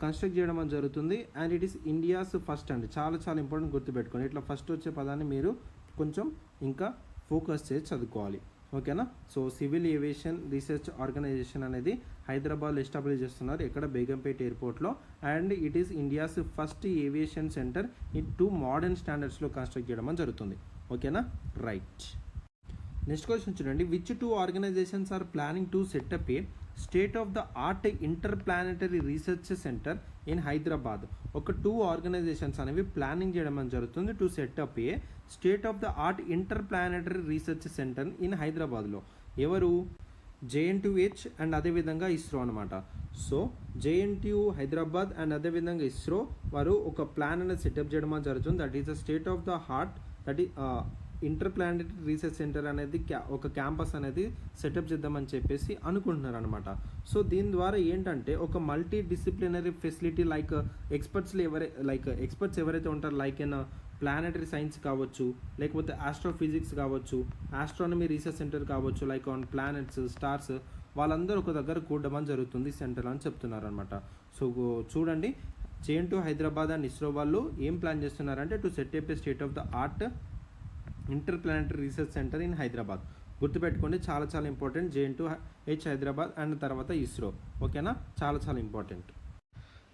construct చేయడం అని జరుగుతుంది. And it is India's first అండి. చాలా చాలా ఇంపార్టెంట్, గుర్తుపెట్టుకోండి. ఇట్లా ఫస్ట్ వచ్చే పదాన్ని మీరు కొంచెం ఇంకా ఫోకస్ చేసి చదువుకోవాలి, ఓకేనా. So civil aviation research organisation అనేది హైదరాబాద్లో ఎస్టాబ్లిష్ చేస్తున్నారు, ఎక్కడ బేగంపేట్ ఎయిర్పోర్ట్లో. And it is India's first aviation centre in to modern స్టాండర్డ్స్లో కన్స్ట్రక్ట్ చేయడం అని జరుగుతుంది, ఓకేనా. రైట్. నెక్స్ట్ క్వశ్చన్ చూడండి. Which two organisations are planning to set up a state of the art interplanetary research centre in Hyderabad? ఒక 2 ఆర్గనైజేషన్స్ అనేవి planning చేయడం అని జరుగుతుంది to set up a state of the art interplanetary research centre in హైదరాబాద్లో. ఎవరు? JNTUH and అదేవిధంగా ఇస్రో అనమాట. So JNTU Hyderabad and అదేవిధంగా ఇస్రో వారు ఒక ప్లాన్ అనేది సెటప్ చేయడం అని జరుగుతుంది. That is the state of the art, that ఈ ఇంటర్ప్లానెటరీ రీసెర్చ్ సెంటర్ అనేది ఒక క్యాంపస్ అనేది సెటప్ చేద్దామని చెప్పేసి అనుకుంటున్నారు అనమాట. సో దీని ద్వారా ఏంటంటే ఒక మల్టీ డిసిప్లినరీ ఫెసిలిటీ ఎక్స్పర్ట్స్ ఎవరైతే ఉంటారో, లైక్ ఇన్ ప్లానెటరీ సైన్స్ కావచ్చు, లేకపోతే ఆస్ట్రోఫిజిక్స్ కావచ్చు, ఆస్ట్రానమీ రీసెర్చ్ సెంటర్ కావచ్చు, లైక్ ఆన్ ప్లానెట్స్, స్టార్స్, వాళ్ళందరూ ఒక దగ్గర కూడడం జరుగుతుంది సెంటర్ అని చెప్తున్నారు అనమాట. సో చూడండి, JNTU హైదరాబాద్ అండ్ ఇస్రో వాళ్ళు ఏం ప్లాన్ చేస్తున్నారంటే to set up a state of the art interplanetary research centre in Hyderabad. గుర్తుపెట్టుకోండి, చాలా చాలా ఇంపార్టెంట్. JNTUH హైదరాబాద్ అండ్ తర్వాత ఇస్రో, ఓకేనా. చాలా చాలా ఇంపార్టెంట్.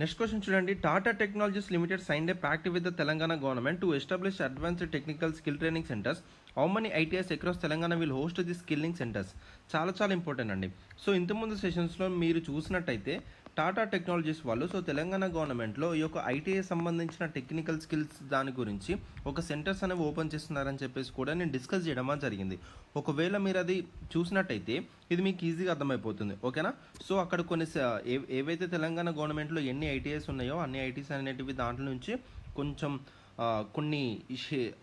నెక్స్ట్ క్వశ్చన్ చూడండి. Tata technologies limited signed a pact with the Telangana government to establish advanced technical skill training centres. How many ITIs across Telangana will host the skilling centres? చాలా చాలా ఇంపార్టెంట్ అండి. So ఇంతకుముందు సెషన్స్లో మీరు చూసినట్టయితే టాటా టెక్నాలజీస్ వాళ్ళు తెలంగాణ గవర్నమెంట్లో ఈ యొక్క ITI సంబంధించిన టెక్నికల్ స్కిల్స్ దాని గురించి ఒక సెంటర్స్ అనేవి ఓపెన్ చేస్తున్నారని చెప్పేసి కూడా నేను డిస్కస్ చేయడం జరిగింది. ఒకవేళ మీరు అది చూసినట్టయితే ఇది మీకు ఈజీగా అర్థమైపోతుంది, ఓకేనా. సో అక్కడ కొన్ని ఏవైతే తెలంగాణ గవర్నమెంట్లో ఎన్ని ITIs ఉన్నాయో అన్ని ITIs అనేటివి దాంట్లో నుంచి కొంచెం కొన్ని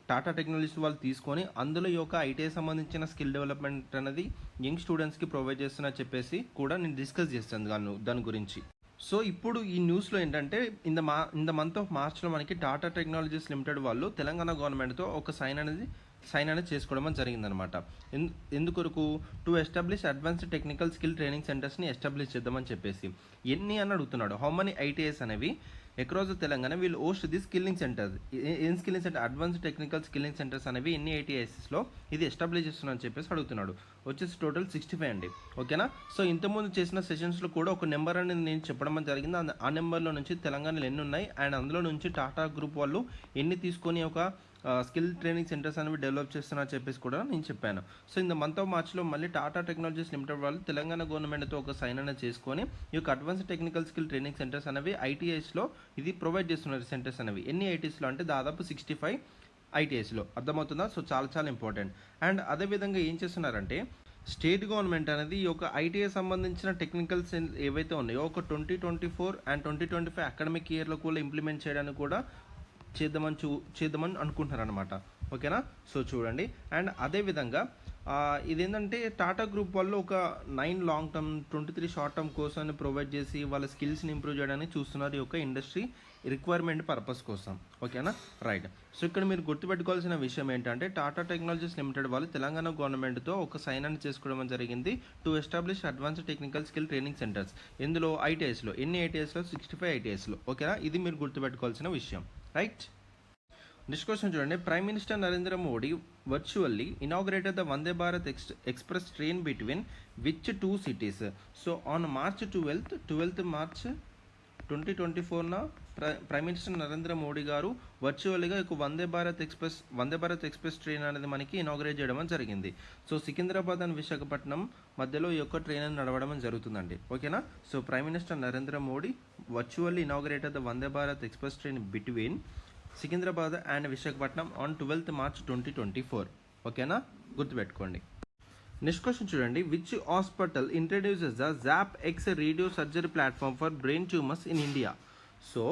టాటా టెక్నాలజీస్ వాళ్ళు తీసుకొని అందులో ఈ యొక్క ITI సంబంధించిన స్కిల్ డెవలప్మెంట్ అనేది యంగ్ స్టూడెంట్స్కి ప్రొవైడ్ చేస్తున్నా చెప్పేసి కూడా నేను డిస్కస్ చేస్తాను దాని గురించి. సో ఇప్పుడు ఈ న్యూస్లో ఏంటంటే ఇన్ ద మంత్ ఆఫ్ మార్చ్లో మనకి టాటా టెక్నాలజీస్ లిమిటెడ్ వాళ్ళు తెలంగాణ గవర్నమెంట్తో ఒక సైన్ అనేది చేసుకోవడం జరిగిందనమాట. ఎందుకొరకు? To establish advanced technical skill training సెంటర్స్ని ఎస్టాబ్లిష్ చేద్దామని చెప్పేసి. ఎన్ని అని అడుగుతున్నాడు. హౌ మెనీ ITIs అనేవి across the Telangana will host the skilling centres. ఏం skilling centre? Advanced technical skilling centres అనేవి ఎన్ని ITIsలో ఇది ఎస్టాబ్లిష్ చేస్తున్నారని చెప్పేసి అడుగుతున్నాడు. వచ్చేసి టోటల్ 65 అండి, ఓకేనా. సో ఇంతకుముందు చేసిన సెషన్స్లో కూడా ఒక నెంబర్ అనేది నేను చెప్పడం జరిగింది. ఆ నెంబర్లో నుంచి తెలంగాణలో ఎన్ని ఉన్నాయి అండ్ అందులో నుంచి టాటా గ్రూప్ వాళ్ళు ఎన్ని తీసుకొని ఒక స్కిల్ ట్రైనింగ్ సెంటర్స్ అనేవి డెవలప్ చేస్తున్నారు చెప్పేసి కూడా నేను చెప్పాను. So in the month of మార్చ్లో మళ్ళీ టాటా టెక్నాలజీస్ లిమిటెడ్ వాళ్ళు తెలంగాణ గవర్నమెంట్తో ఒక సైన్ అనేది చేసుకొని ఈ యొక్క advanced technical skill training centres అనేవి ITIsలో ఇది ప్రొవైడ్ చేస్తున్నారు సెంటర్స్ అనేవి. ఎన్ని ITIsలో అంటే దాదాపు 65 ITIsలో. అర్థమవుతుందా? సో చాలా చాలా ఇంపార్టెంట్. అండ్ అదేవిధంగా ఏం చేస్తున్నారంటే స్టేట్ గవర్నమెంట్ అనేది ఈ యొక్క ITI సంబంధించిన టెక్నికల్ ఏవైతే ఉన్నాయో ఒక 2024 అండ్ 2025 అకాడమిక్ ఇయర్లో కూడా ఇంప్లిమెంట్ చేయడానికి కూడా చేద్దామని అనుకుంటున్నారు అనమాట, ఓకేనా. సో చూడండి. అండ్ అదేవిధంగా ఇదేంటంటే టాటా గ్రూప్ వాళ్ళు ఒక 9 long term 23 short term course provide చేసి వాళ్ళ స్కిల్స్ని ఇంప్రూవ్ చేయడానికి చూస్తున్నారు ఈ యొక్క ఇండస్ట్రీ రిక్వైర్మెంట్ పర్పస్ కోసం, ఓకేనా. రైట్. సో ఇక్కడ మీరు గుర్తుపెట్టుకోవాల్సిన విషయం ఏంటంటే టాటా టెక్నాలజీస్ లిమిటెడ్ వాళ్ళు తెలంగాణ గవర్నమెంట్తో ఒక సైన్ అని చేసుకోవడం జరిగింది to establish advanced technical skill training centres. ఇందులో ITIsలో ఎన్ని ITIsలో 65 ITIsలో, ఓకేనా. ఇది మీరు గుర్తుపెట్టుకోవాల్సిన విషయం, రైట్. నెక్స్ట్ క్వశ్చన్ చూడండి. Prime minister Narendra Modi virtually inaugurated the Vande Bharat express train between which 2 cities? So on March 12th March 2024 prime minister Narendra Modi గారు వర్చువల్గా ఒక వందే భారత్ ఎక్స్ప్రెస్ ట్రైన్ అనేది మనకి ఇనాగ్రేట్ చేయడం జరిగింది. సో సికింద్రాబాద్ అండ్ విశాఖపట్నం మధ్యలో ఈ యొక్క ట్రైన్ అనేది నడవడం జరుగుతుందండి, ఓకేనా. So prime minister Narendra Modi virtually inaugurated the Vande Bharat express train between Secunderabad and Visakhapatnam on 12th March 2024, ఓకేనా. గుర్తుపెట్టుకోండి. నెక్స్ట్ క్వశ్చన్ చూడండి. Which hospital introduces the ZapX radio surgery platform for brain tumours in India? So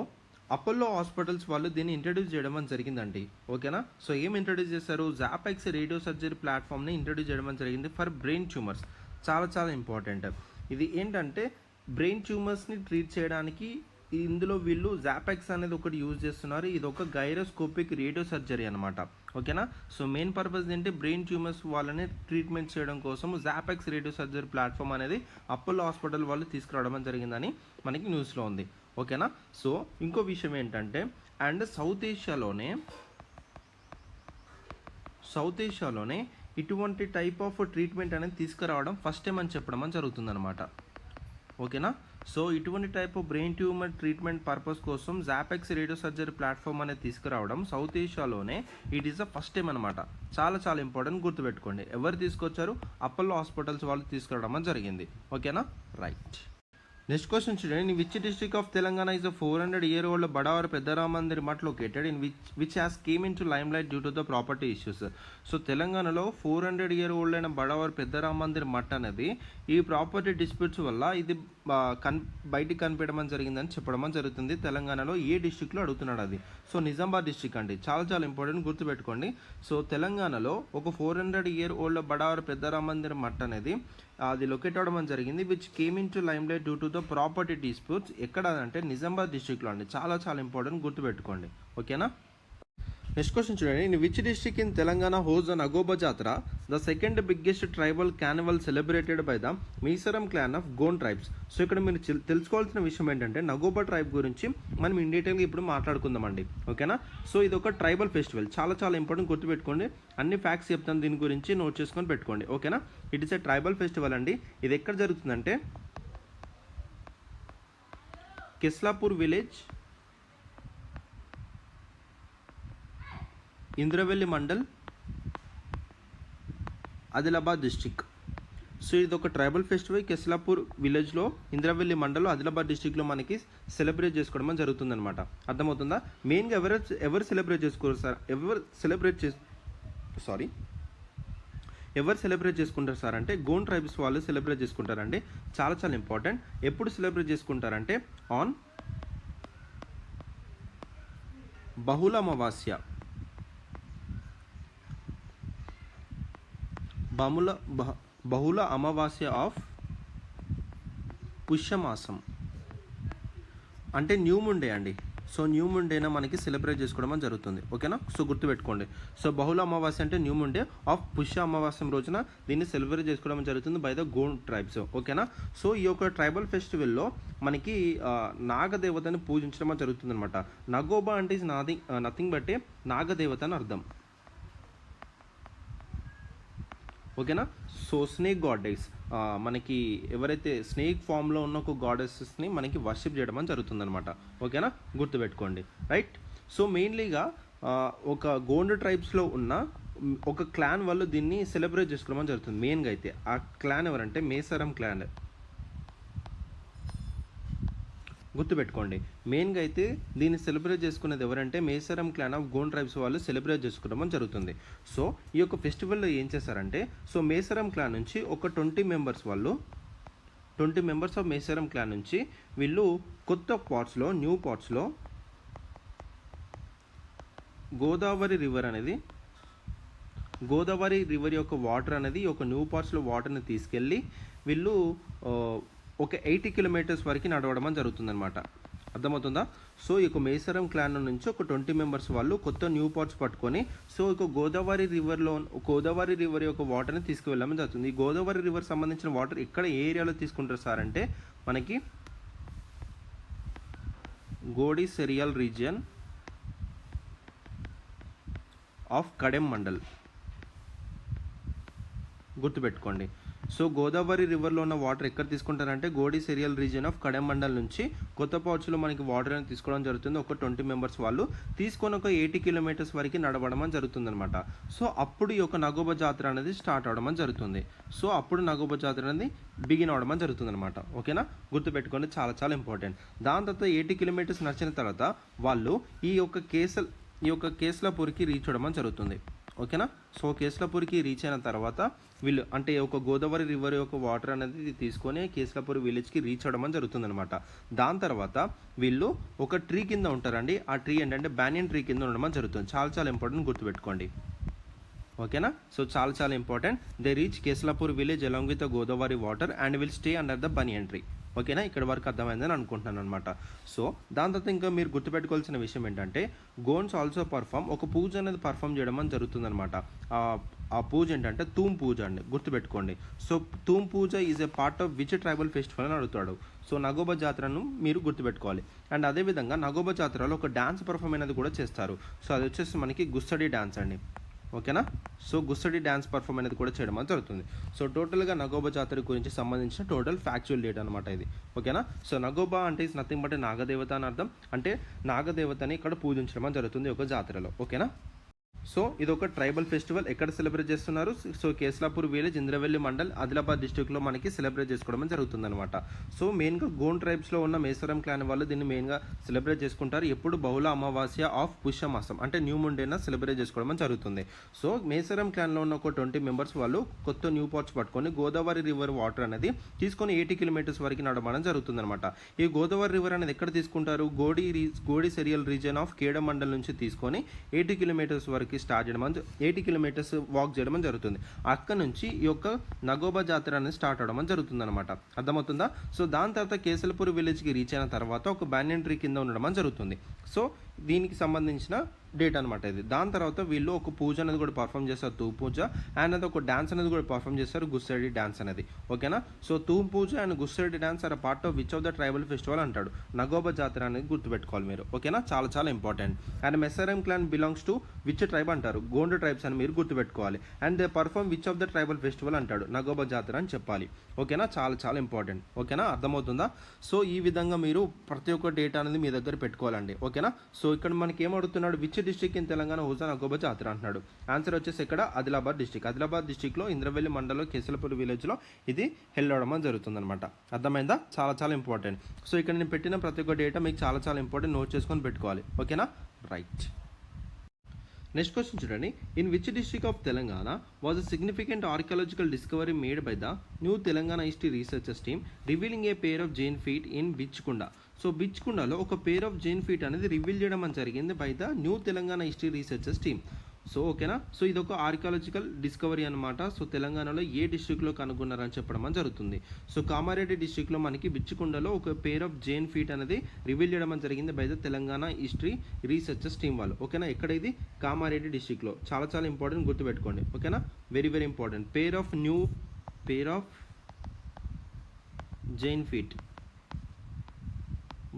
Apollo hospitals వాళ్ళు దీన్ని introduce చేయడం జరిగిందండి, ఓకేనా. So ఏం introduce చేశారు? ZapX రేడియో సర్జరీ ప్లాట్ఫామ్ని ఇంట్రడ్యూస్ చేయడం జరిగింది ఫర్ బ్రెయిన్ ట్యూమర్స్. చాలా చాలా ఇంపార్టెంట్. ఇది ఏంటంటే బ్రెయిన్ ట్యూమర్స్ని ట్రీట్ చేయడానికి ఇందులో వీళ్ళు జాపెక్స్ అనేది ఒకటి యూజ్ చేస్తున్నారు. ఇది ఒక గైరోస్కోపిక్ రేడియో సర్జరీ అనమాట. ఓకేనా. సో మెయిన్ పర్పస్ ఏంటి, బ్రెయిన్ ట్యూమర్స్ వాళ్ళని ట్రీట్మెంట్ చేయడం కోసం జాపెక్స్ రేడియో సర్జరీ ప్లాట్ఫామ్ అనేది అపోలో హాస్పిటల్ వాళ్ళు తీసుకురావడం జరిగిందని మనకి న్యూస్లో ఉంది. ఓకేనా. సో ఇంకో విషయం ఏంటంటే, అండ్ సౌత్ ఏషియాలోనే ఇటువంటి టైప్ ఆఫ్ ట్రీట్మెంట్ అనేది తీసుకురావడం ఫస్ట్ టైం అని చెప్పడం అని జరుగుతుందన్నమాట. ఓకేనా. సో ఇటువంటి type of brain tumour treatment purpose కోసం జాపెక్స్ రేడియో సర్జరీ ప్లాట్ఫామ్ అనేది తీసుకురావడం సౌత్ ఏషియాలోనే it is the first time అనమాట. చాలా చాలా ఇంపార్టెంట్, గుర్తుపెట్టుకోండి. ఎవరు తీసుకొచ్చారు, అపోలో హాస్పిటల్స్ వాళ్ళు తీసుకురావడం జరిగింది. ఓకేనా, రైట్. నెక్స్ట్ క్వశ్చన్ చూడండి. In which district of Telangana is the 400-year-old బడావర్ Peddarama Mandir Math located in which has come into limelight due to the property issues. So తెలంగాణలో 400-year-old అయిన బడావర్ పెద్దరామ మందిర్ మఠ్ అనేది ఈ ప్రాపర్టీ డిస్ప్యూట్స్ వల్ల ఇది బయటికి కనిపించడం జరిగిందని చెప్పడం జరుగుతుంది. తెలంగాణలో ఏ డిస్ట్రిక్ట్లో అడుగుతున్నాడు అది. సో నిజామాబాద్ డిస్ట్రిక్ట్ అండి. చాలా చాలా ఇంపార్టెంట్, గుర్తుపెట్టుకోండి. సో తెలంగాణలో ఒక 400-year-old బడావర్ పెద్దరామ మందిర్ మఠ్ అనేది అది లొకేట్ అవ్వడం జరిగింది. Which came into limelight due to the property disputes. ఎక్కడ అంటే నిజామాబాద్ డిస్ట్రిక్ట్లో అండి. చాలా చాలా ఇంపార్టెంట్, గుర్తుపెట్టుకోండి. ఓకేనా. నెక్స్ట్ క్వశ్చన్ చూడండి. In which district in Telangana host the Nagoba Jatara, the second biggest tribal carnival celebrated by the Mesram clan of Gond tribes. So ఇక్కడ మీరు తెలుసుకోవాల్సిన విషయం ఏంటంటే, నగోబా ట్రైబ్ గురించి మనం ఇన్ డీటెయిల్గా ఇప్పుడు మాట్లాడుకుందామండి. ఓకేనా. సో ఇది ఒక ట్రైబల్ ఫెస్టివల్, చాలా చాలా ఇంపార్టెంట్, గుర్తుపెట్టుకోండి. అన్ని ఫ్యాక్ట్స్ చెప్తాను, దీని గురించి నోట్ చేసుకొని పెట్టుకోండి. ఓకేనా. It is a tribal festival అండి. ఇది ఎక్కడ జరుగుతుందంటే Keslapur village, Indravelli mandal, Adilabad district. So ఇది ఒక ట్రైబల్ ఫెస్టివల్ కెస్లాపూర్ విలేజ్లో, ఇంద్రవెల్లి మండలం, ఆదిలాబాద్ డిస్టిక్లో మనకి సెలబ్రేట్ చేసుకోవడం జరుగుతుందన్నమాట. అర్థమవుతుందా. మెయిన్గా ఎవరు సెలబ్రేట్ చేసుకోరు సార్, ఎవరు సెలబ్రేట్ చేసుకుంటారు సార్ అంటే గోండ్ ట్రైబ్స్ వాళ్ళు సెలబ్రేట్ చేసుకుంటారండి. చాలా చాలా ఇంపార్టెంట్. ఎప్పుడు సెలబ్రేట్ చేసుకుంటారంటే ఆన్ బహుళ అమావాస్య, బహుళ అమావాస్య ఆఫ్ పుష్యమాసం అంటే న్యూ ముండే అండి. సో న్యూ ముండేనా మనకి సెలబ్రేట్ చేసుకోవడం జరుగుతుంది. ఓకేనా. సో గుర్తుపెట్టుకోండి. సో బహుళ అమావాస్య అంటే న్యూ ముండే ఆఫ్ పుష్య అమావాస్యం రోజున దీన్ని సెలబ్రేట్ చేసుకోవడం జరుగుతుంది బై ద గోండ్ ట్రైబ్స్. ఓకేనా. సో ఈ యొక్క ట్రైబల్ ఫెస్టివల్లో మనకి నాగదేవతని పూజించడం జరుగుతుంది అనమాట. నగోబా అంటే ఇస్ నథింగ్ బట్ ఏ నాగదేవత అని అర్థం. ఓకేనా. సో స్నేక్ గాడెస్, మనకి ఎవరైతే స్నేక్ ఫామ్లో ఉన్న ఒక గాడెసెస్ని మనకి వర్షిప్ చేయడం అని జరుగుతుందన్నమాట. ఓకేనా, గుర్తుపెట్టుకోండి. రైట్. సో మెయిన్లీగా ఒక గోండ్ ట్రైబ్స్లో ఉన్న ఒక క్లాన్ వాళ్ళు దీన్ని సెలబ్రేట్ చేసుకోవడం జరుగుతుంది. మెయిన్గా అయితే ఆ క్లాన్ ఎవరంటే మేసరం క్లాన్. గుర్తుపెట్టుకోండి. మెయిన్గా అయితే దీన్ని సెలబ్రేట్ చేసుకునేది ఎవరంటే మేసరం క్లాన్ ఆఫ్ గోండ్ ట్రైబ్స్ వాళ్ళు సెలబ్రేట్ చేసుకోవడం జరుగుతుంది. సో ఈ యొక్క ఫెస్టివల్లో ఏం చేశారంటే, సో మేసరం క్లాన్ నుంచి ఒక 20 మెంబర్స్ ఆఫ్ మేసరం క్లాన్ నుంచి వీళ్ళు కొత్త పాట్స్లో, న్యూ పాట్స్లో గోదావరి రివర్ యొక్క వాటర్ అనేది ఒక న్యూ పాట్స్లో వాటర్ని తీసుకెళ్ళి వీళ్ళు ఒక 80 kilometers వరకు నడవడం జరుగుతుందన్నమాట. అర్థమవుతుందా. సో ఈ యొక్క మేసరం క్లాన్ నుంచి ఒక 20 మెంబర్స్ వాళ్ళు కొత్త న్యూ పాట్స్ పట్టుకొని సో ఇక గోదావరి రివర్ యొక్క వాటర్ని తీసుకువెళ్ళడం జరుగుతుంది. ఈ గోదావరి రివర్ సంబంధించిన వాటర్ ఎక్కడ ఏ ఏరియాలో తీసుకుంటారు సార్ అంటే మనకి గోడి సెరియల్ రీజియన్ ఆఫ్ కడెం మండల్. గుర్తుపెట్టుకోండి. సో గోదావరి రివర్లో ఉన్న వాటర్ ఎక్కడ తీసుకుంటారంటే గోడి సెరియల్ రీజియన్ ఆఫ్ కడెం మండల్ నుంచి కొత్త పాట్స్లో మనకి వాటర్ అనేది తీసుకోవడం జరుగుతుంది. ఒక 20 మెంబర్స్ వాళ్ళు తీసుకొని ఒక 80 kilometers వరకు నడవడం జరుగుతుంది అనమాట. సో అప్పుడు ఈ యొక్క నగోబా జాతర అనేది స్టార్ట్ అవడం జరుగుతుంది. సో అప్పుడు నగోబా జాతర అనేది బిగిన్ అవడం జరుగుతుంది అనమాట. ఓకేనా, గుర్తుపెట్టుకోండి, చాలా చాలా ఇంపార్టెంట్. దాని తర్వాత 80 kilometers నడిచిన తర్వాత వాళ్ళు ఈ యొక్క కేస్లాపూర్కి రీచ్ అవ్వడం జరుగుతుంది. ఓకేనా. సో కేస్లాపూర్కి రీచ్ అయిన తర్వాత వీళ్ళు అంటే ఒక గోదావరి రివర్ యొక్క వాటర్ అనేది తీసుకొని కేస్లాపూర్ విలేజ్కి రీచ్ అవ్వడం జరుగుతుందనమాట. దాని తర్వాత వీళ్ళు ఒక ట్రీ కింద ఉంటారండి. ఆ ట్రీ ఏంటంటే బ్యానియన్ ట్రీ కింద ఉండడం జరుగుతుంది. చాలా చాలా ఇంపార్టెంట్, గుర్తుపెట్టుకోండి. ఓకేనా. సో చాలా చాలా important. They reach Keslapur village along with the Godavari water and will stay under the banian tree. ఓకేనా, ఇక్కడ వరకు అర్థమైందని అనుకుంటున్నాను అనమాట. సో దాని తర్వాత ఇంకా మీరు గుర్తుపెట్టుకోవాల్సిన విషయం ఏంటంటే గోన్స్ ఆల్సో పర్ఫామ్, ఒక పూజ అనేది పర్ఫామ్ చేయడం అని జరుగుతుందనమాట. ఆ పూజ ఏంటంటే తూమ్ పూజ అండి, గుర్తుపెట్టుకోండి. So Thoom Puja is a part of which tribal festival అని అడుగుతాడు. సో నగోబా జాతరను మీరు గుర్తుపెట్టుకోవాలి. అండ్ అదేవిధంగా నగోబా జాతరలో ఒక డ్యాన్స్ పర్ఫామ్ అనేది కూడా చేస్తారు. సో అది వచ్చేసి మనకి గుస్సడి డ్యాన్స్ అండి, ఓకేనా. సో గుస్సడి డ్యాన్స్ పర్ఫామ్ అనేది కూడా చేయడం అనేది జరుగుతుంది. సో టోటల్గా నగోబా జాతర గురించి సంబంధించిన టోటల్ ఫ్యాక్చువల్ డేట్ అనమాట ఇది, ఓకేనా. సో నగోబా అంటే ఇస్ నథింగ్ బట్ నాగదేవత అని అర్థం, అంటే నాగదేవతని ఇక్కడ పూజించడం అని జరుగుతుంది ఒక జాతరలో, ఓకేనా. సో ఇది ఒక ట్రైబల్ ఫెస్టివల్, ఎక్కడ సెలబ్రేట్ చేస్తున్నారు? సో కేస్లాపూర్ విలేజ్, ఇంద్రవెల్లి మండల్, ఆదిలాబాద్ డిస్టిక్లో మనకి సెలబ్రేట్ చేసుకోవడం జరుగుతుందన్నమాట. సో మెయిన్గా గోండ్ ట్రైబ్స్లో ఉన్న మేసరం క్లాన్ వాళ్ళు దీన్ని మెయిన్గా సెలబ్రేట్ చేసుకుంటారు. ఎప్పుడు బహుళ అమావాస్య ఆఫ్ పుష్యమాసం అంటే న్యూ ముండేనా సెలబ్రేట్ చేసుకోవడం జరుగుతుంది. సో మేసరం క్లాన్లో ఉన్న ఒక 20 మెంబర్స్ వాళ్ళు కొత్త న్యూ పాట్స్ పట్టుకొని గోదావరి రివర్ వాటర్ అనేది తీసుకొని 80 కిలోమీటర్స్ వరకు నడవడం జరుగుతుందన్నమాట. ఈ గోదావరి రివర్ అనేది ఎక్కడ తీసుకుంటారు? గోడి సెరియల్ రీజియన్ ఆఫ్ కేడ మండల్ నుంచి తీసుకొని 80 కిలోమీటర్స్ వరకు స్టార్ట్ చేయడం, 80 కిలోమీటర్స్ వాక్ చేయడం జరుగుతుంది. అక్కడ నుంచి ఈ యొక్క నగోబా జాతర అనేది స్టార్ట్ అవడం జరుగుతుంది అనమాట, అర్థమవుతుందా. సో దాని తర్వాత కేసలపూర్ విలేజ్కి రీచ్ అయిన తర్వాత ఒక బ్యానియన్ ట్రీ కింద ఉండడం జరుగుతుంది. సో దీనికి సంబంధించిన డేట్ అనమాట ఇది. దాని తర్వాత వీళ్ళు ఒక పూజ అనేది కూడా పర్ఫామ్ చేస్తారు, తూమ్ పూజ, అండ్ అది ఒక డ్యాన్స్ అనేది కూడా పర్ఫామ్ చేస్తారు, గుస్సడి డ్యాన్స్ అనేది, ఓకేనా. So Thoom Puja and Gussadi dance are part of which of the tribal festival అంటాడు. నగోబా జాతర అనేది గుర్తుపెట్టుకోవాలి మీరు, ఓకేనా, చాలా చాలా important. And Mesram clan belongs to which tribe అంటారు? గోండ్ ట్రైబ్స్ అని మీరు గుర్తుపెట్టుకోవాలి. And they perform which of the tribal festival అంటాడు? నగోబా జాతర అని చెప్పాలి, ఓకేనా, చాలా చాలా ఇంపార్టెంట్, ఓకేనా, అర్థమవుతుందా. సో ఈ విధంగా మీరు ప్రతి ఒక్క డేటా అనేది మీ దగ్గర పెట్టుకోవాలండి, ఓకేనా. సో ఇక్కడ మనకి ఏం అడుగుతున్నాడు? విచ్ డిస్ట్రిక్ట్ ఇన్ తెలంగాణ హోజ్ నగోబా జాతర అంటున్నాడు. ఆన్సర్ వచ్చేసి ఇక్కడ ఆదిలాబాద్ డిస్ట్రిక్ట్. ఆదిలాబాద్ డిస్ట్రిక్ట్లో ఇంద్రవెల్లి మండలంలో కేసలపూర్ విలేజ్లో ఇది హెల్డ్ అవడం జరుగుతుంది అనమాట, అర్థమైందా, చాలా చాలా ఇంపార్టెంట్. సో ఇక్కడ నేను పెట్టిన ప్రతి ఒక్క డేటా మీకు చాలా చాలా ఇంపార్టెంట్, నోట్ చేసుకొని పెట్టుకోవాలి, ఓకేనా, రైట్. నెక్స్ట్ క్వశ్చన్ చూడండి. In which district of Telangana was a significant archaeological discovery made by the new Telangana history researchers team revealing a pair of Jain feet in Bichkunda. So బిచ్కుండలో ఒక పేర్ ఆఫ్ జైన్ ఫీట్ అనేది reveal చేయడం అని జరిగింది by the new Telangana history researchers team. So ఓకేనా. So ఇది ఒక archaeological discovery అనమాట. సో తెలంగాణలో ఏ డిస్ట్రిక్ట్లో కనుగొన్నారని చెప్పడం అని జరుగుతుంది. సో కామారెడ్డి డిస్ట్రిక్ట్లో మనకి బిచ్చుకుండలో ఒక పేర్ ఆఫ్ జైన్ ఫీట్ అనేది రివీల్ చేయడం అని జరిగింది by the Telangana history researchers team వాళ్ళు, ఓకేనా. ఎక్కడ ఇది? కామారెడ్డి డిస్ట్రిక్ట్లో, చాలా చాలా ఇంపార్టెంట్, గుర్తుపెట్టుకోండి, ఓకేనా, very very important. Pair of Jain feet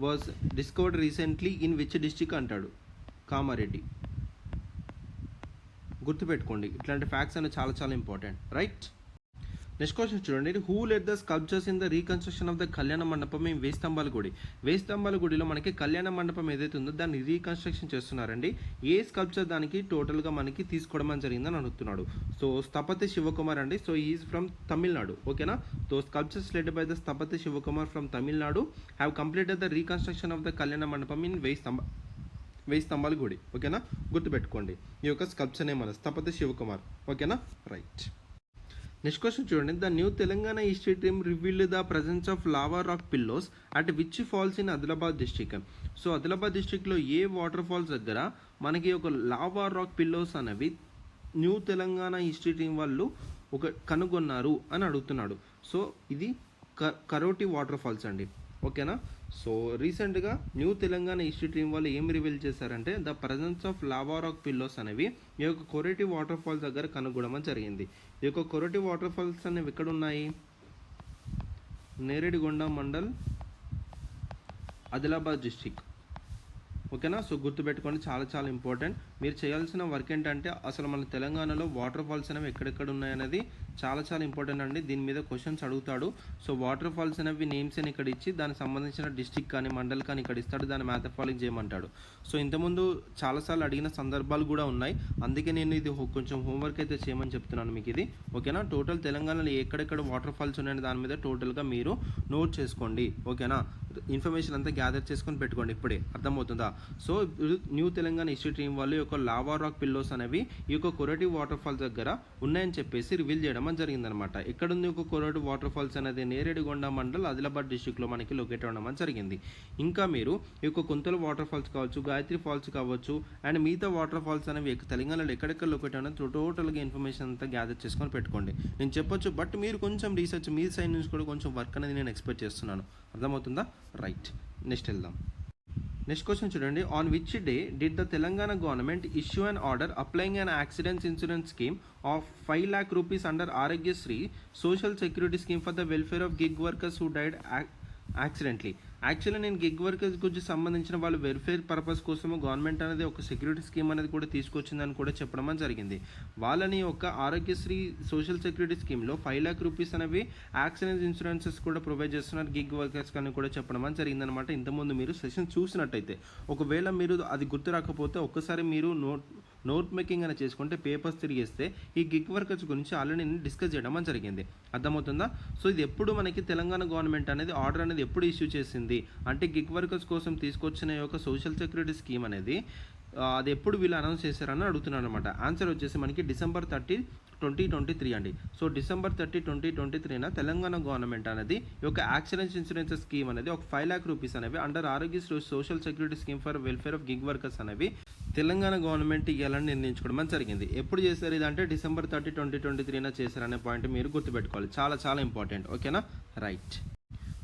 was discovered recently in which district అంటాడు? కామారెడ్డి, గుర్తుపెట్టుకోండి, ఇట్లాంటి ఫ్యాక్ట్స్ అనేవి చాలా చాలా ఇంపార్టెంట్, రైట్. నెక్స్ట్ క్వశ్చన్ చూడండి. Who lead the sculptures in the reconstruction of the Kalyana Mandapam in వేస్తంబాల గుడి? వేస్తంబాల గుడిలో మనకి కళ్యాణ మండపం ఏదైతే ఉందో దాన్ని రీకన్స్ట్రక్షన్ చేస్తున్నారండి. ఏ స్కల్ప్చర్ దానికి టోటల్గా మనకి తీసుకోవడం అని జరిగిందని అడుగుతున్నాడు. సో స్థపతి శివకుమార్ అండి. సో ఈజ్ ఫ్రమ్ తమిళనాడు, ఓకేనా. So sculptures led by the Sthapati Shivakumar from Tamil Nadu have completed the reconstruction of the Kalyana Mandapam in వెయ్యి స్తంభాల గుడి, ఓకేనా, గుర్తుపెట్టుకోండి. ఈ యొక్క స్కల్ప్చర్ నేమ్ స్థపతి శివకుమార్, ఓకేనా, రైట్. నెక్స్ట్ క్వశ్చన్ చూడండి. The new Telangana history team revealed the presence of lava rock pillows at which falls in Adilabad district. So Adilabad డిస్ట్రిక్ట్లో ఏ వాటర్ ఫాల్స్ దగ్గర మనకి ఒక లావా రాక్ పిల్లోస్ అనేవి న్యూ తెలంగాణ హిస్టరీ టీం వాళ్ళు కనుగొన్నారు అని అడుగుతున్నాడు. సో ఇది కరోటి వాటర్ ఫాల్స్ అండి, ఓకేనా. సో రీసెంట్గా న్యూ తెలంగాణ హిస్టరీ టీం వాళ్ళు ఏం రివీల్ చేశారంటే the presence of lava rock pillows అనేవి ఈ యొక్క కొరటి వాటర్ ఫాల్స్ దగ్గర కనుగొనడం జరిగింది. ఈ యొక్క కొరటి వాటర్ ఫాల్స్ అనేవి ఎక్కడ ఉన్నాయి? నేరేడిగొండ మండల్, ఆదిలాబాద్ డిస్ట్రిక్ట్, ఓకేనా. సో గుర్తుపెట్టుకోండి, చాలా చాలా ఇంపార్టెంట్. మీరు చేయాల్సిన వర్క్ ఏంటంటే అసలు మన తెలంగాణలో వాటర్ ఫాల్స్ అనేవి ఎక్కడెక్కడ ఉన్నాయనేది చాలా చాలా ఇంపార్టెంట్ అండి. దీని మీద క్వశ్చన్స్ అడుగుతాడు. సో వాటర్ ఫాల్స్ అనేవి నేమ్స్ అని ఇక్కడ ఇచ్చి దానికి సంబంధించిన డిస్ట్రిక్ట్ కానీ మండల్ కానీ ఇక్కడ ఇస్తాడు, దాన్ని మ్యాథ్ ఫాలోయింగ్ చేయమంటాడు. సో ఇంతకుముందు చాలాసార్లు అడిగిన సందర్భాలు కూడా ఉన్నాయి, అందుకే నేను ఇది కొంచెం హోంవర్క్ అయితే చేయమని చెప్తున్నాను మీకు ఇది, ఓకేనా. టోటల్ తెలంగాణలో ఎక్కడెక్కడ వాటర్ ఫాల్స్ ఉన్నాయని దాని మీద టోటల్గా మీరు నోట్ చేసుకోండి, ఓకేనా. ఇన్ఫర్మేషన్ అంతా గ్యాదర్ చేసుకొని పెట్టుకోండి, ఇప్పుడే అర్థమవుతుందా. So new Telangana history team వాళ్ళు యొక్క లావా రాక్ పిల్లోస్ అనేవి ఈ యొక్క కొరటి వాటర్ ఫాల్స్ దగ్గర ఉన్నాయని చెప్పేసి రివీల్ చేయడం చేయడం జరిగిందనమాట. ఎక్కడుంది ఒక కొరడు వాటర్ ఫాల్స్ అనేది నేరేడిగొండ మండల్ ఆదిలాబాద్ డిస్టిక్లో మనకి లొకేట్ అవ్వడం జరిగింది. ఇంకా మీరు ఈ యొక్క కుంతల వాటర్ ఫాల్స్ కావచ్చు, గాయత్రి ఫాల్స్ కావచ్చు అండ్ మిగతా వాటర్ ఫాల్స్ అనేవి తెలంగాణలో ఎక్కడెక్కడ లొకేట్ అయినా టోటల్గా ఇన్ఫర్మేషన్ అంతా గ్యాదర్ చేసుకొని పెట్టుకోండి. నేను చెప్పొచ్చు, బట్ మీరు కొంచెం రీసెర్చ్ మీ సైడ్ నుంచి కూడా కొంచెం వర్క్ అనేది నేను ఎక్స్పెక్ట్ చేస్తున్నాను. అర్థమవుతుందా? రైట్, నెక్స్ట్ వెళ్దాం. నెక్స్ట్ క్వశ్చన్ చూడండి. On which day did the Telangana government issue an order applying an accidents insurance scheme of 5 lakh rupees under Aarogyasri social security scheme for the welfare of gig workers who died accidentally? Actually నేను gig workers గురించి సంబంధించిన వాళ్ళు welfare purpose కోసము government అనేది ఒక security scheme అనేది కూడా తీసుకొచ్చిందని కూడా చెప్పడం జరిగింది. వాళ్ళని ఒక ఆరోగ్యశ్రీ సోషల్ సెక్యూరిటీ స్కీమ్లో 5 lakh rupees అనేవి యాక్సిడెంట్ ఇన్సూరెన్సెస్ కూడా ప్రొవైడ్ చేస్తున్నారు గిగ్ వర్కర్స్ అని కూడా చెప్పడం జరిగిందనమాట. ఇంతకుముందు మీరు సెషన్ చూసినట్టయితే, ఒకవేళ మీరు అది గుర్తు రాకపోతే ఒక్కసారి మీరు నోట్ మేకింగ్ అని చేసుకుంటే పేపర్స్ తిరిగేస్తే ఈ గిగ్ వర్కర్స్ గురించి ఆల్రెడీ నేను డిస్కస్ చేయడం జరిగింది. అర్థమవుతుందా? సో ఇది ఎప్పుడు మనకి తెలంగాణ గవర్నమెంట్ అనేది ఆర్డర్ అనేది ఎప్పుడు ఇష్యూ చేసింది అంటే గిగ్ వర్కర్స్ కోసం తీసుకొచ్చిన యొక్క సోషల్ సెక్యూరిటీ స్కీమ్ అనేది అది ఎప్పుడు వీళ్ళు అనౌన్స్ చేశారని అడుగుతున్నాను అనమాట. ఆన్సర్ వచ్చేసి మనకి December 30, 2023 అండి. సో December 30, 2023 తెలంగాణ గవర్నమెంట్ అనేది ఈ యొక్క యాక్సిడెంట్ ఇన్సూరెన్స్ స్కీమ్ అనేది ఒక 5 lakh rupees అనేవి అండర్ ఆరోగ్య social security scheme for welfare of gig workers అనేవి తెలంగాణ గవర్నమెంట్ ఇవ్వాలని నిర్ణయించుకోవడం జరిగింది. ఎప్పుడు చేశారు ఇదంటే December 30, 2023 చేశారనే పాయింట్ మీరు గుర్తుపెట్టుకోవాలి. చాలా చాలా ఇంపార్టెంట్. ఓకేనా? రైట్.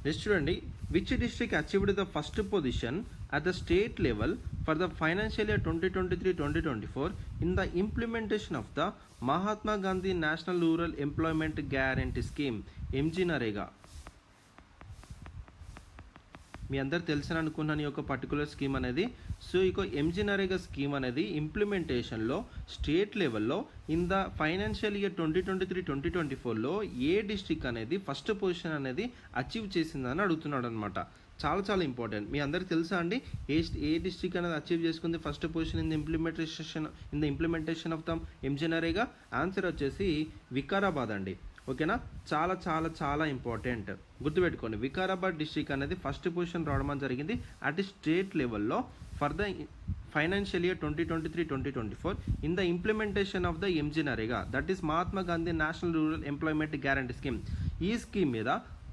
నెక్స్ట్ చూడండి. Which district achieved the first position at the state level for the financial year 2023-2024 in the implementation of the Mahatma Gandhi national rural employment guarantee scheme MGNREGA? మీ అందరు తెలిసిన అనుకున్నాను ఈ యొక్క పర్టికులర్ స్కీమ్ అనేది. సో ఈ MGNREGA స్కీమ్ అనేది ఇంప్లిమెంటేషన్లో స్టేట్ లెవెల్లో ఇన్ ద ఫైనాన్షియల్ ఇయర్ 2023-2024లో ఏ డిస్ట్రిక్ట్ అనేది ఫస్ట్ పొజిషన్ అనేది అచీవ్ చేసిందని అడుగుతున్నాడు అనమాట. చాలా చాలా ఇంపార్టెంట్. మీ అందరికి తెలుసా అండి ఏ డిస్ట్రిక్ట్ అనేది అచీవ్ చేసుకుంది first position in the implementation of the MGNREGA? Answer వచ్చేసి వికారాబాద్ అండి. ఓకేనా? చాలా చాలా చాలా ఇంపార్టెంట్. గుర్తుపెట్టుకోండి, వికారాబాద్ డిస్ట్రిక్ట్ అనేది ఫస్ట్ పొజిషన్ రావడం జరిగింది అట్ స్టేట్ లెవెల్లో for the financial year 2023-2024 in the implementation of the MGNREGA, that is Mahatma Gandhi national rural employment guarantee scheme. ఈ స్కీమ్ మీద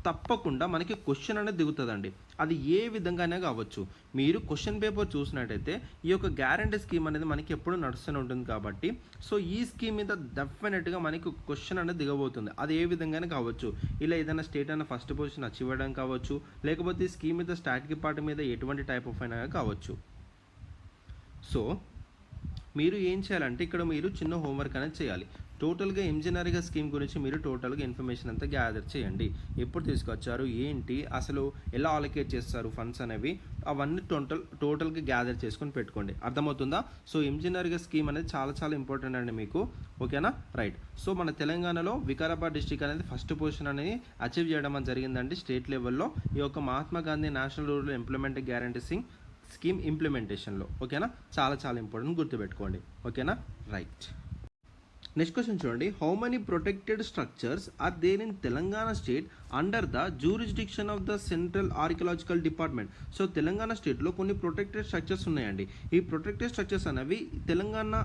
తప్పకుండా మనకి క్వశ్చన్ అనేది దిగుతుందండి. అది ఏ విధంగానే కావచ్చు. మీరు క్వశ్చన్ పేపర్ చూసినట్టయితే ఈ యొక్క గ్యారంటీ స్కీమ్ అనేది మనకి ఎప్పుడు నడుస్తూనే ఉంటుంది కాబట్టి సో ఈ స్కీమ్ మీద డెఫినెట్గా మనకి క్వశ్చన్ అనేది దిగబోతుంది. అది ఏ విధంగానే కావచ్చు. ఇలా ఏదైనా స్టేట్ అయినా ఫస్ట్ పొజిషన్ అచీవ్ అవ్వడం కావచ్చు, లేకపోతే ఈ స్కీమ్ మీద స్టాటిక్ పార్ట్ మీద ఎటువంటి టైప్ ఆఫ్ అయినా కావచ్చు. సో మీరు ఏం చేయాలంటే ఇక్కడ మీరు చిన్న హోంవర్క్ అనేది చేయాలి. టోటల్గా MGNREGA స్కీమ్ గురించి మీరు టోటల్గా ఇన్ఫర్మేషన్ అంతా గ్యాదర్ చేయండి. ఎప్పుడు తీసుకొచ్చారు, ఏంటి, అసలు ఎలా అలొకేట్ చేస్తారు ఫండ్స్ అనేవి, అవన్నీ టోటల్గా గ్యాదర్ చేసుకొని పెట్టుకోండి. అర్థమవుతుందా? సో MGNREGA స్కీమ్ అనేది చాలా చాలా ఇంపార్టెంట్ అండి మీకు. ఓకేనా? రైట్. సో మన తెలంగాణలో వికారాబాద్ డిస్ట్రిక్ట్ అనేది ఫస్ట్ పొజిషన్ అనేది అచీవ్ చేయడం జరిగిందండి స్టేట్ లెవెల్లో ఈ యొక్క Mahatma Gandhi national rural employment guarantee scheme ఇంప్లిమెంటేషన్లో. ఓకేనా? చాలా చాలా ఇంపార్టెంట్, గుర్తుపెట్టుకోండి. ఓకేనా? రైట్. నెక్స్ట్ క్వశ్చన్ చూడండి. How many protected structures are there in Telangana state under the jurisdiction of the central archaeological department? So Telangana స్టేట్లో కొన్ని ప్రొటెక్టెడ్ స్ట్రక్చర్స్ ఉన్నాయండి. ఈ ప్రొటెక్టెడ్ స్ట్రక్చర్స్ అనేవి తెలంగాణ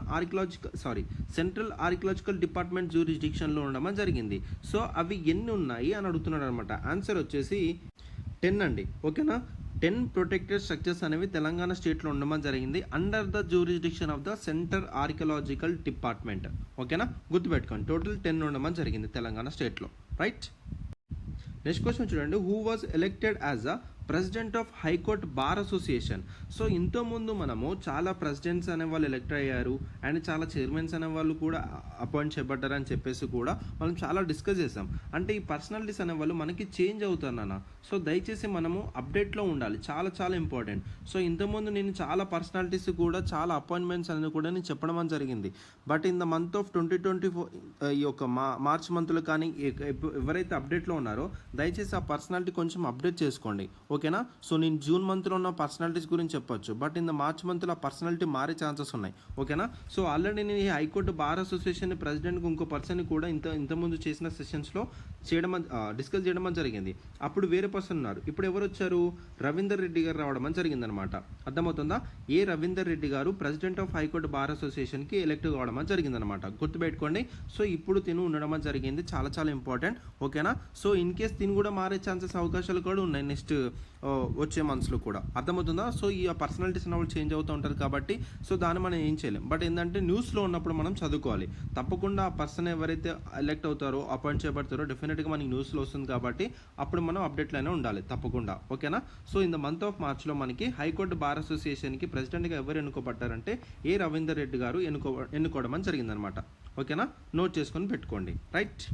సెంట్రల్ ఆర్కియలాజికల్ డిపార్ట్మెంట్ జ్యూరిస్డిక్షన్లో ఉండడం జరిగింది. సో అవి ఎన్ని ఉన్నాయి అని అడుగుతున్నాడు అనమాట. ఆన్సర్ వచ్చేసి 10 అండి. ఓకేనా? 10 ప్రొటెక్టెడ్ స్ట్రక్చర్స్ అనేవి తెలంగాణ స్టేట్లో ఉండడం జరిగింది under the jurisdiction of the central archaeological department. ఓకేనా? గుర్తుపెట్టుకోండి, టోటల్ 10 ఉండడం జరిగింది తెలంగాణ స్టేట్లో. రైట్. నెక్స్ట్ క్వశ్చన్ చూడండి. Who was elected as a president of high court bar association? So ఇంతకుముందు మనము చాలా ప్రెసిడెంట్స్ అనే వాళ్ళు ఎలెక్ట్ అయ్యారు అండ్ చాలా చైర్మన్స్ అనే వాళ్ళు కూడా అపాయింట్ చేయబడ్డారని చెప్పేసి కూడా మనం చాలా డిస్కస్ చేసాం. అంటే ఈ పర్సనాలిటీస్ అనే వాళ్ళు మనకి చేంజ్ అవుతారన్న. సో దయచేసి మనము అప్డేట్లో ఉండాలి, చాలా చాలా ఇంపార్టెంట్. సో ఇంతకుముందు నేను చాలా పర్సనాలిటీస్ కూడా చాలా అపాయింట్మెంట్స్ అనేది కూడా నేను చెప్పడం జరిగింది. But in the month of 2024 ఈ యొక్క మార్చ్ మంత్లో కానీ ఎవరైతే అప్డేట్లో ఉన్నారో దయచేసి ఆ పర్సనాలిటీ కొంచెం అప్డేట్ చేసుకోండి. ఓకేనా. సో నేను జూన్ మంత్లో ఉన్న పర్సనాలిటీస్ గురించి చెప్పొచ్చు, బట్ ఇన్ ద మార్చ్ మంత్లో ఆ పర్సనాలిటీ మారే ఛాన్సెస్ ఉన్నాయి. ఓకేనా. సో ఆల్రెడీ నేను ఈ హైకోర్టు బార్ అసోసియేషన్ ప్రెసిడెంట్కి ఇంకో పర్సన్ కూడా ఇంతకుముందు చేసిన సెషన్స్లో డిస్కస్ చేయడం జరిగింది. అప్పుడు వేరే పర్సన్ ఉన్నారు, ఇప్పుడు ఎవరు వచ్చారు, రవీందర్ రెడ్డి గారు రావడం జరిగిందనమాట. అర్థమవుతుందా. ఏ రవీందర్ రెడ్డి గారు ప్రెసిడెంట్ ఆఫ్ హైకోర్టు బార్ అసోసియేషన్కి ఎలెక్ట్ కావడం జరిగిందనమాట. గుర్తుపెట్టుకోండి. సో ఇప్పుడు తిను ఉండడం జరిగింది, చాలా చాలా ఇంపార్టెంట్. ఓకేనా. సో ఇన్ కేస్ తిను కూడా మారే ఛాన్సెస్ అవకాశాలు కూడా ఉన్నాయి నెక్స్ట్ వచ్చే మంత్స్లో కూడా. అర్థమవుతుందా. సో ఈ పర్సనాలిటీస్ వాళ్ళు చేంజ్ అవుతూ ఉంటారు కాబట్టి సో దాన్ని మనం ఏం చేయలేం. బట్ ఏంటంటే న్యూస్లో ఉన్నప్పుడు మనం చదువుకోవాలి. తప్పకుండా ఆ పర్సన్ ఎవరైతే ఎలెక్ట్ అవుతారో అపాయింట్ చేయబడతారో డెఫినెట్గా మనకి న్యూస్లో వస్తుంది కాబట్టి అప్పుడు మనం అప్డేట్లోనే ఉండాలి తప్పకుండా. ఓకేనా. So in the month of మార్చ్లో మనకి హైకోర్టు బార్ అసోసియేషన్కి ప్రెసిడెంట్గా ఎవరు ఎన్నుకోబడ్డారంటే ఏ రవీందర్ రెడ్డి గారు ఎన్నుకోవడం జరిగిందనమాట. ఓకేనా. నోట్ చేసుకొని పెట్టుకోండి. రైట్.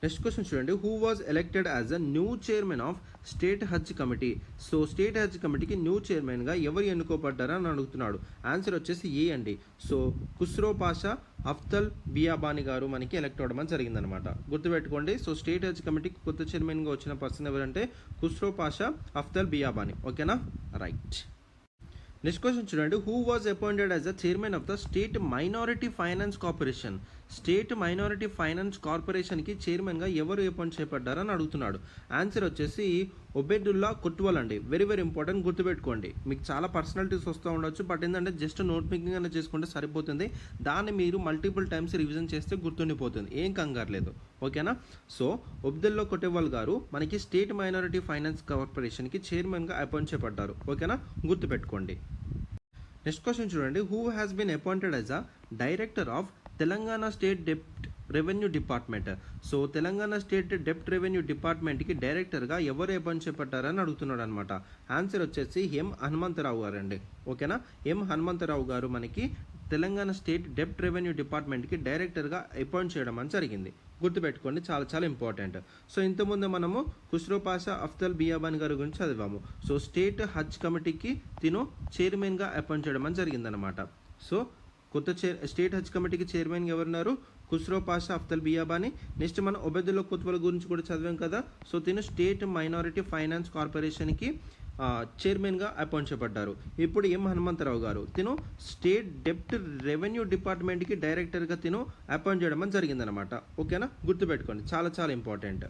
నెక్స్ట్ క్వశ్చన్ చూడండి. Who was elected as a new chairman of state Haj committee. So state Haj కమిటీకి న్యూ చైర్మన్గా ఎవరు ఎన్నుకోబడ్డారా అని అడుగుతున్నాడు. ఆన్సర్ వచ్చేసి ఏ అండి. సో ఖుస్రో పాషా అఫ్తల్ బియాబాని గారు మనకి ఎలెక్ట్ అవ్వడం జరిగిందనమాట. గుర్తుపెట్టుకోండి. సో స్టేట్ హజ్ కమిటీకి కొత్త చైర్మన్గా వచ్చిన పర్సన్ ఎవరంటే ఖుస్రో పాషా అఫ్తల్ బియాబాని. ఓకేనా. రైట్. నెక్స్ట్ క్వశ్చన్ చూడండి. Who was appointed as the chairman of the state minority finance corporation. State minority finance కార్పొరేషన్కి చైర్మన్గా ఎవరు అపాయింట్ చేయబడ్డారని అడుగుతున్నాడు. ఆన్సర్ వచ్చేసి ఒబేదుల్లా కొట్వాల్ అండి. Very very important. గుర్తుపెట్టుకోండి. మీకు చాలా పర్సనాలిటీస్ వస్తూ ఉండొచ్చు, బట్ ఏంటంటే జస్ట్ నోట్ మేకింగ్ అనేది చేసుకుంటే సరిపోతుంది. దాన్ని మీరు మల్టిపుల్ టైమ్స్ రివిజన్ చేస్తే గుర్తుండిపోతుంది, ఏం కంగారు లేదు. ఓకేనా. సో ఒబేదుల్లా కొట్వాల్ గారు మనకి స్టేట్ మైనారిటీ ఫైనాన్స్ కార్పొరేషన్కి చైర్మన్గా అపాయింట్ చేయబడ్డారు. ఓకేనా. గుర్తుపెట్టుకోండి. నెక్స్ట్ క్వశ్చన్ చూడండి. Who has been appointed as a director of Telangana state dept revenue department. So Telangana state dept revenue డిపార్ట్మెంట్కి డైరెక్టర్గా ఎవరు అపాయింట్ చేయబడ్డారని అడుగుతున్నాడు అనమాట. ఆన్సర్ వచ్చేసి ఎం హనుమంతరావు గారు అండి. ఓకేనా. ఎం హనుమంతరావు గారు మనకి తెలంగాణ స్టేట్ డెప్ట్ రెవెన్యూ డిపార్ట్మెంట్కి డైరెక్టర్గా అపాయింట్ చేయడం జరిగింది. గుర్తుపెట్టుకోండి, చాలా చాలా ఇంపార్టెంట్. సో ఇంతకుముందు మనము ఖుస్రో పాషా అఫ్తల్ బియాబాన్ గారి గురించి చదివాము. సో స్టేట్ హజ్ కమిటీకి తిను చైర్మన్గా అపాయింట్ చేయడం జరిగిందనమాట. సో కొత్త స్టేట్ హజ్ కమిటీకి చైర్మన్గా ఎవరున్నారు, ఖుస్రో పాషా అఫ్తల్ బియాబాని. నెక్స్ట్ మనం ఒబేదుల్లా కొత్వాల్ గురించి కూడా చదివాం కదా. సో తిను స్టేట్ మైనారిటీ ఫైనాన్స్ కార్పొరేషన్కి చైర్మన్గా అపాయింట్ చేయబడ్డారు. ఇప్పుడు ఎం హనుమంతరావు గారు తిను స్టేట్ డెప్ట్ రెవెన్యూ డిపార్ట్మెంట్కి డైరెక్టర్గా తిను అపాయింట్ చేయడం జరిగిందనమాట. ఓకేనా. గుర్తుపెట్టుకోండి, చాలా చాలా ఇంపార్టెంట్.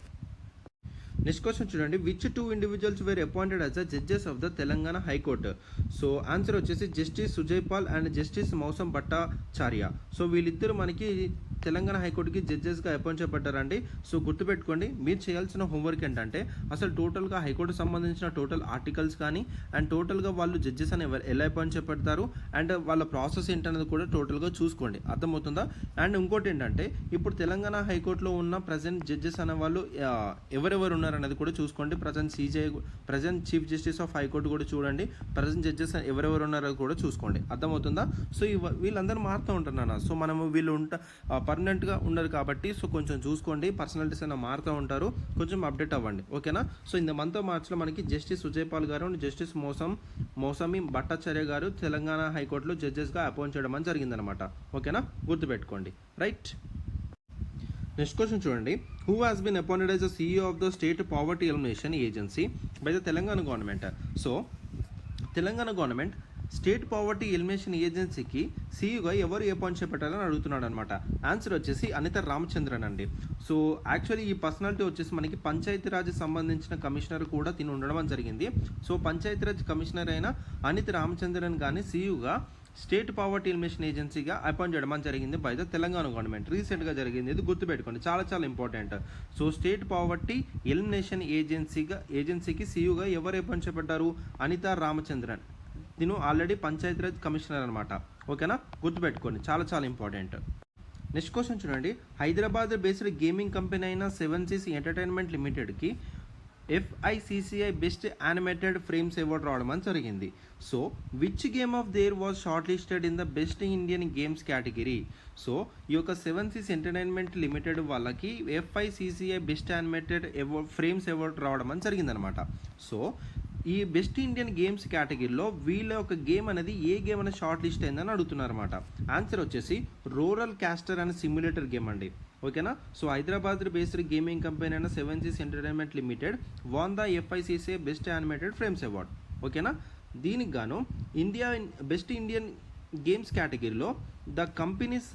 నెక్స్ట్ క్వశ్చన్ చూడండి. Which two individuals were appointed as the judges of the Telangana high court. So answer వచ్చేసి justice Sujay Paul and justice Mousam Bhattacharya. So వీళ్ళిద్దరు మనకి తెలంగాణ హైకోర్టుకి జడ్జెస్గా అపాయింట్ చేయబడ్డారండి. సో గుర్తుపెట్టుకోండి, మీరు చేయాల్సిన హోంవర్క్ ఏంటంటే అసలు టోటల్గా హైకోర్టు సంబంధించిన టోటల్ ఆర్టికల్స్ కానీ అండ్ టోటల్గా వాళ్ళు జడ్జెస్ అని ఎలా అపాయింట్ చేయబడతారు అండ్ వాళ్ళ ప్రాసెస్ ఏంటనేది కూడా టోటల్గా చూసుకోండి. అర్థమవుతుందా. అండ్ ఇంకోటి ఏంటంటే ఇప్పుడు తెలంగాణ హైకోర్టులో ఉన్న ప్రజెంట్ జడ్జెస్ అనే వాళ్ళు ఎవరెవరు ఉన్నారనేది కూడా చూసుకోండి. Present chief justice of high court కూడా చూడండి. ప్రజెంట్ జడ్జెస్ ఎవరెవరు ఉన్నారో కూడా చూసుకోండి. అర్థమవుతుందా. సో వీళ్ళందరూ మారుతూ ఉంటారు. సో మనము వీళ్ళు పర్మనెంట్గా ఉండరు కాబట్టి సో కొంచెం చూసుకోండి. పర్సనాలిటీస్ అయినా మారుతూ ఉంటారు, కొంచెం అప్డేట్ అవ్వండి. ఓకేనా. So in the month of మార్చ్లో మనకి justice Sujay Paul garu and justice Mousami Bhattacharya garu Telangana హైకోర్టులో జడ్జెస్గా అపాయింట్ చేయడం జరిగిందనమాట. ఓకేనా. గుర్తుపెట్టుకోండి. రైట్. నెక్స్ట్ క్వశ్చన్ చూడండి. Who has been appointed as the CEO of the state poverty elimination agency by the Telangana government. So Telangana government state poverty elimination ఏజెన్సీకి సీఈఓగా ఎవరు అపాయింట్ చేయబట్టాలని అడుగుతున్నాడు అనమాట. ఆన్సర్ వచ్చేసి అనిత రామచంద్రన్ అండి. సో యాక్చువల్లీ ఈ పర్సనాలిటీ వచ్చేసి మనకి పంచాయతీరాజ్ సంబంధించిన కమిషనర్ కూడా తిని ఉండడం జరిగింది. సో పంచాయతీరాజ్ కమిషనర్ అయిన అనిత రామచంద్రన్ కానీ సీఈఓగా స్టేట్ పావర్టీ ఎలిమినేషన్ ఏజెన్సీగా అపాయింట్ చేయడం జరిగింది బై ద తెలంగాణ గవర్నమెంట్. రీసెంట్గా జరిగింది, ఇది గుర్తుపెట్టుకోండి, చాలా చాలా important. So state poverty elimination ఏజెన్సీకి సీఈఓగా ఎవరు అపాయింట్ చేయబడ్డారు, అనితా రామచంద్రన్. దీని ఆల్రెడీ పంచాయతీరాజ్ కమిషనర్ అనమాట. ఓకేనా. గుర్తుపెట్టుకోండి, చాలా చాలా ఇంపార్టెంట్. నెక్స్ట్ క్వశ్చన్ చూడండి. హైదరాబాద్ బేస్డ్ గేమింగ్ కంపెనీ అయిన 7Seas ఎంటర్టైన్మెంట్ లిమిటెడ్కి FICCI best animated frames award రావడం జరిగింది. So which game of their was short listed in the best Indian games category. So ఈ యొక్క 7Seas ఎంటర్టైన్మెంట్ లిమిటెడ్ వాళ్ళకి FICCI best animated frames award రావడం జరిగిందనమాట. So ఈ best Indian games కేటగిరీలో వీళ్ళ ఒక గేమ్ అనేది ఏ గేమ్ అనేది షార్ట్ లిస్ట్ అయిందని అడుగుతున్నారు అనమాట. ఆన్సర్ వచ్చేసి రూరల్ క్యాస్టర్ అనే సిమ్యులేటర్ గేమ్ అండి. ఓకేనా. So Hyderabad based gaming company అయిన 7 Seas entertainment limited won the FICCI best animated frames award. ఓకేనా. దీనికి గాను ఇండియా బెస్ట్ ఇండియన్ గేమ్స్ కేటగిరీలో the companies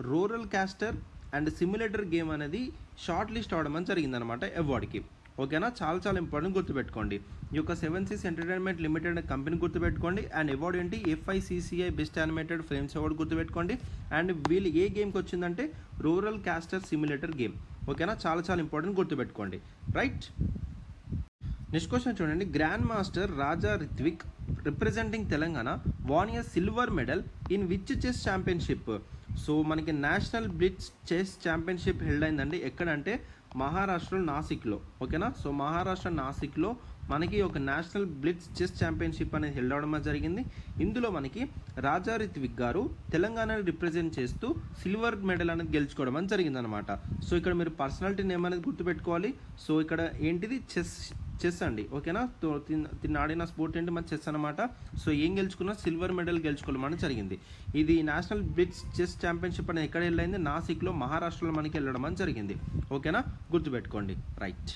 rural caster and simulator game అనేది షార్ట్ లిస్ట్ అవడం అని జరిగిందనమాట అవార్డ్కి. ఓకేనా. చాలా చాలా ఇంపార్టెంట్, గుర్తుపెట్టుకోండి. ఈ యొక్క 7 Seas ఎంటర్టైన్మెంట్ లిమిటెడ్ కంపెనీ గుర్తుపెట్టుకోండి. అండ్ అవార్డు ఏంటి, FICCI best animated frames award గుర్తుపెట్టుకోండి. అండ్ వీళ్ళు ఏ గేమ్కి వచ్చిందంటే రూరల్ క్యాస్టర్ సిమ్యులేటర్ గేమ్. ఓకేనా. చాలా చాలా ఇంపార్టెంట్, గుర్తుపెట్టుకోండి. రైట్. నెక్స్ట్ క్వశ్చన్ చూడండి. Grand master Raja Rithvik representing Telangana won a silver medal in which chess championship. So మనకి national blitz chess championship held అయిందండి. ఎక్కడంటే మహారాష్ట్రలో నాసిక్లో. ఓకేనా. సో మహారాష్ట్ర నాసిక్లో మనకి ఒక నేషనల్ బ్లిట్జ్ చెస్ ఛాంపియన్షిప్ అనేది హెల్డ్ అవడం జరిగింది. ఇందులో మనకి రాజా రిత్విక్ గారు తెలంగాణని రిప్రజెంట్ చేస్తూ సిల్వర్ మెడల్ అనేది గెలుచుకోవడం అని జరిగిందనమాట. సో ఇక్కడ మీరు పర్సనాలిటీ నేమ్ అనేది గుర్తుపెట్టుకోవాలి. సో ఇక్కడ ఏంటిది, చెస్ అండి. ఓకేనా. తిన్న ఆడిన స్పోర్ట్ ఏంటి, మన చెస్ అనమాట. సో ఏం గెలుచుకున్నా సిల్వర్ మెడల్ గెలుచుకోవడం జరిగింది. ఇది నేషనల్ బ్లిట్జ్ చెస్ ఛాంపియన్షిప్ అనేది ఎక్కడ వెళ్ళింది, నాసిక్లో మహారాష్ట్రలో మనకి వెళ్ళడం అని జరిగింది. ఓకేనా, గుర్తుపెట్టుకోండి. రైట్.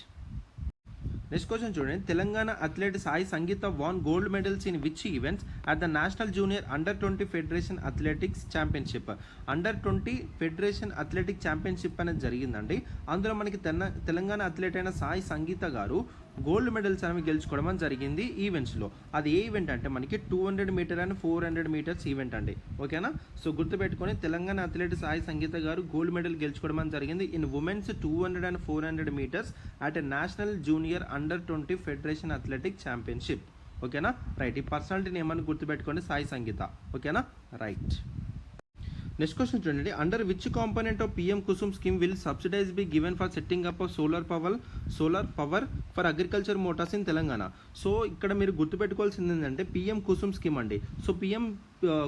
నెక్స్ట్ క్వశ్చన్ చూడండి. Telangana athlete Sai Sangeetha won gold medals in which events at the national junior under twenty federation athletics championship. Under twenty federation athletic championship అనేది జరిగిందండి. అందులో మనకి తెలంగాణ అథ్లెట్ అయిన సాయి సంగీత గారు గోల్డ్ మెడల్స్ అనేవి గెలుచుకోవడం జరిగింది ఈవెంట్స్లో. అది ఏ ఈవెంట్ అంటే మనకి 200 మీటర్ అండ్ 400 మీటర్స్ ఈవెంట్ అండి. ఓకేనా. సో గుర్తుపెట్టుకొని తెలంగాణ అథ్లెట్ సాయి సంగీత గారు గోల్డ్ మెడల్ గెలుచుకోవడం జరిగింది in women's 200 and 400 metres at national junior under twenty federation athletic championship. ఓకేనా. రైట్. ఈ పర్సనాలిటీ నేమ్ అని గుర్తుపెట్టుకోండి, సాయి సంగీత. ఓకేనా. రైట్. నెక్స్ట్ క్వశ్చన్ చూడండి. Under which component of PM Kusum scheme will subsidise be given for setting up of solar power for agriculture motors in Telangana. So ఇక్కడ మీరు గుర్తుపెట్టుకోవాల్సింది ఏంటంటే PM కుసుమ్ స్కీమ్ అండి. సో PM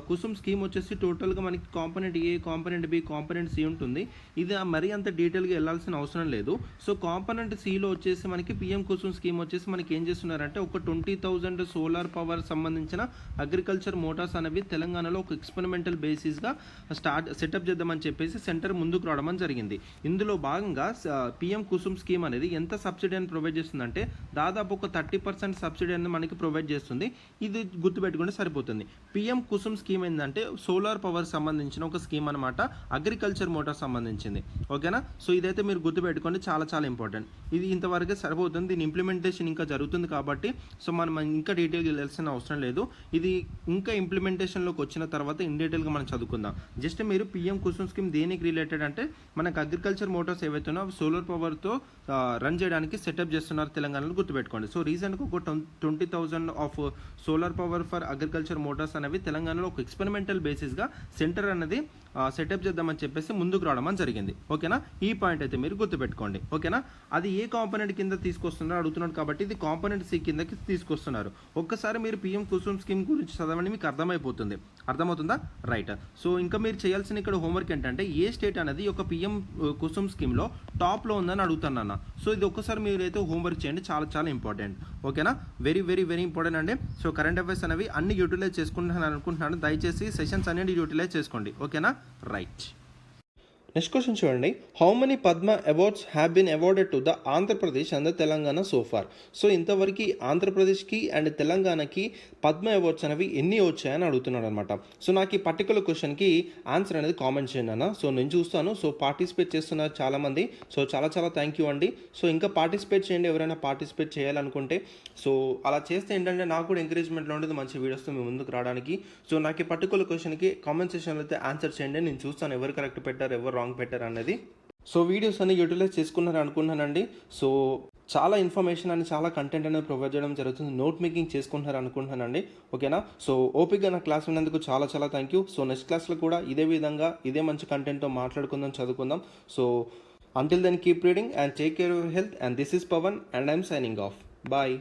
కుసుమ్ స్కీమ్ వచ్చేసి టోటల్గా మనకి component A, component B, component C ఉంటుంది. ఇది మరీ అంత డీటెయిల్గా వెళ్ళాల్సిన అవసరం లేదు. సో కాంపోనెంట్ Cలో వచ్చేసి మనకి PM కుసుమ్ స్కీమ్ వచ్చేసి మనకి ఏం చేస్తున్నారంటే ఒక 20,000 సోలార్ పవర్ సంబంధించిన అగ్రికల్చర్ మోటార్స్ అనేవి తెలంగాణలో ఒక ఎక్స్పెరిమెంటల్ బేసిస్గా సెటప్ చేద్దామని చెప్పేసి సెంటర్ ముందుకు రావడం జరిగింది. ఇందులో భాగంగా PM కుసుమ్ స్కీమ్ అనేది ఎంత సబ్సిడీ అని ప్రొవైడ్ చేస్తుందంటే దాదాపు ఒక 30% సబ్సిడీ అనేది మనకి ప్రొవైడ్ చేస్తుంది. ఇది గుర్తుపెట్టుకుంటే సరిపోతుంది. PM కుసుమ్ స్కీమ్ ఏంటంటే సోలార్ పవర్ సంబంధించిన ఒక స్కీమ్ అనమాట, అగ్రికల్చర్ మోటార్ సంబంధించింది. ఓకేనా. సో ఇదైతే మీరు గుర్తుపెట్టుకోండి, చాలా చాలా ఇంపార్టెంట్. ఇది ఇంతవరకే సరిపోతుంది. దీని ఇంప్లిమెంటేషన్ ఇంకా జరుగుతుంది కాబట్టి సో మనం ఇంకా డీటెయిల్గా వెళ్ళాల్సిన అవసరం లేదు. ఇది ఇంకా ఇంప్లిమెంటేషన్లోకి వచ్చిన తర్వాత ఇన్ డీటెయిల్గా మనం చదువుకుందాం. జస్ట్ మీరు PM కుసుమ్ స్కీమ్ దేనికి రిలేటెడ్ అంటే మనకు అగ్రికల్చర్ మోటార్స్ ఏవైతే ఉన్నాయో సోలార్ పవర్తో రన్ చేయడానికి సెటప్ చేస్తున్నారు తెలంగాణలో, గుర్తుపెట్టుకోండి. సో రీసెంట్గా ఒక 20,000 of solar power for agriculture Motors అనేవి తెలంగాణలో ఒక ఎక్స్పెరిమెంటల్ బేసిస్గా సెంటర్ అనేది సెటప్ చేద్దామని చెప్పేసి ముందుకు రావడం జరిగింది. ఓకేనా. ఈ పాయింట్ అయితే మీరు గుర్తుపెట్టుకోండి. ఓకేనా. అది ఏ కాంపోనెంట్ కింద తీసుకొస్తున్నారు అడుగుతున్నాడు కాబట్టి ఇది కాంపోనెంట్ C కిందకి తీసుకొస్తున్నారు. ఒక్కసారి మీరు PM కుసుమ్ స్కీమ్ గురించి చదవండి, మీకు అర్థమైపోతుంది. అర్థమవుతుందా. రైట్. సో ఇంకా మీరు చేయాల్సిన ఇక్కడ హోంవర్క్ ఏంటంటే ఏ స్టేట్ అనేది ఒక PM కుసుమ్ స్కీమ్లో టాప్లో ఉందని అడుగుతాను. సో ఇది ఒక్కసారి మీరైతే హోంవర్క్ చేయండి, చాలా చాలా ఇంపార్టెంట్. ఓకేనా. వెరీ వెరీ వెరీ ఇంపార్టెంట్ అండి. సో కరెంట్ అఫైర్స్ అనేవి అన్ని యూటిలైజ్ చేసుకుంటున్నాను అనుకుంటున్నాను. దయచేసి సెషన్స్ అన్ని యూటిలైజ్ చేసుకోండి. ఓకేనా. రైట్. నెక్స్ట్ క్వశ్చన్ చూడండి. How many Padma awards have been awarded to the Andhra Pradesh and Telangana so far. So ఇంతవరకు ఆంధ్రప్రదేశ్కి అండ్ తెలంగాణకి పద్మ అవార్డ్స్ అనేవి ఎన్ని వచ్చాయని అడుగుతున్నాడు అనమాట. సో నాకు ఈ పర్టికులర్ క్వశ్చన్కి ఆన్సర్ అనేది కామెంట్ చేయండి అన్న. సో నేను చూస్తాను. సో పార్టిసిపేట్ చేస్తున్నారు చాలామంది. సో చాలా చాలా థ్యాంక్ యూ అండి. సో ఇంకా పార్టిసిపేట్ చేయండి ఎవరైనా పార్టిసిపేట్ చేయాలనుకుంటే. సో అలా చేస్తే ఏంటంటే నాకు కూడా ఎంకరేజ్మెంట్లో ఉండేది మంచి వీడియోస్తో మీ ముందుకు రావడానికి. సో నాకు ఈ పర్టికులర్ క్వశ్చన్కి కామెంట్ సెక్షన్లో అయితే ఆన్సర్ చేయండి. నేను చూస్తాను ఎవరు కరెక్ట్ పెట్టారు ఎవరు రాంగ్ పెట్టారు అన్నది. సో వీడియోస్ అన్ని యూటిలైజ్ చేసుకున్నారు అనుకుంటున్నానండి. సో చాలా ఇన్ఫర్మేషన్ అని చాలా కంటెంట్ అనేది ప్రొవైడ్ చేయడం జరుగుతుంది. నోట్ మేకింగ్ చేసుకుంటున్నారు అనుకుంటున్నానండి. ఓకేనా. సో ఓపిక్గా నా క్లాస్ విన్నందుకు చాలా చాలా థ్యాంక్ యూ. సో నెక్స్ట్ క్లాస్లో కూడా ఇదే విధంగా ఇదే మంచి కంటెంట్తో మాట్లాడుకుందాం, చదువుకుందాం. So until then keep reading and take care of your health, and this is Pawan and I'm signing off. Bye.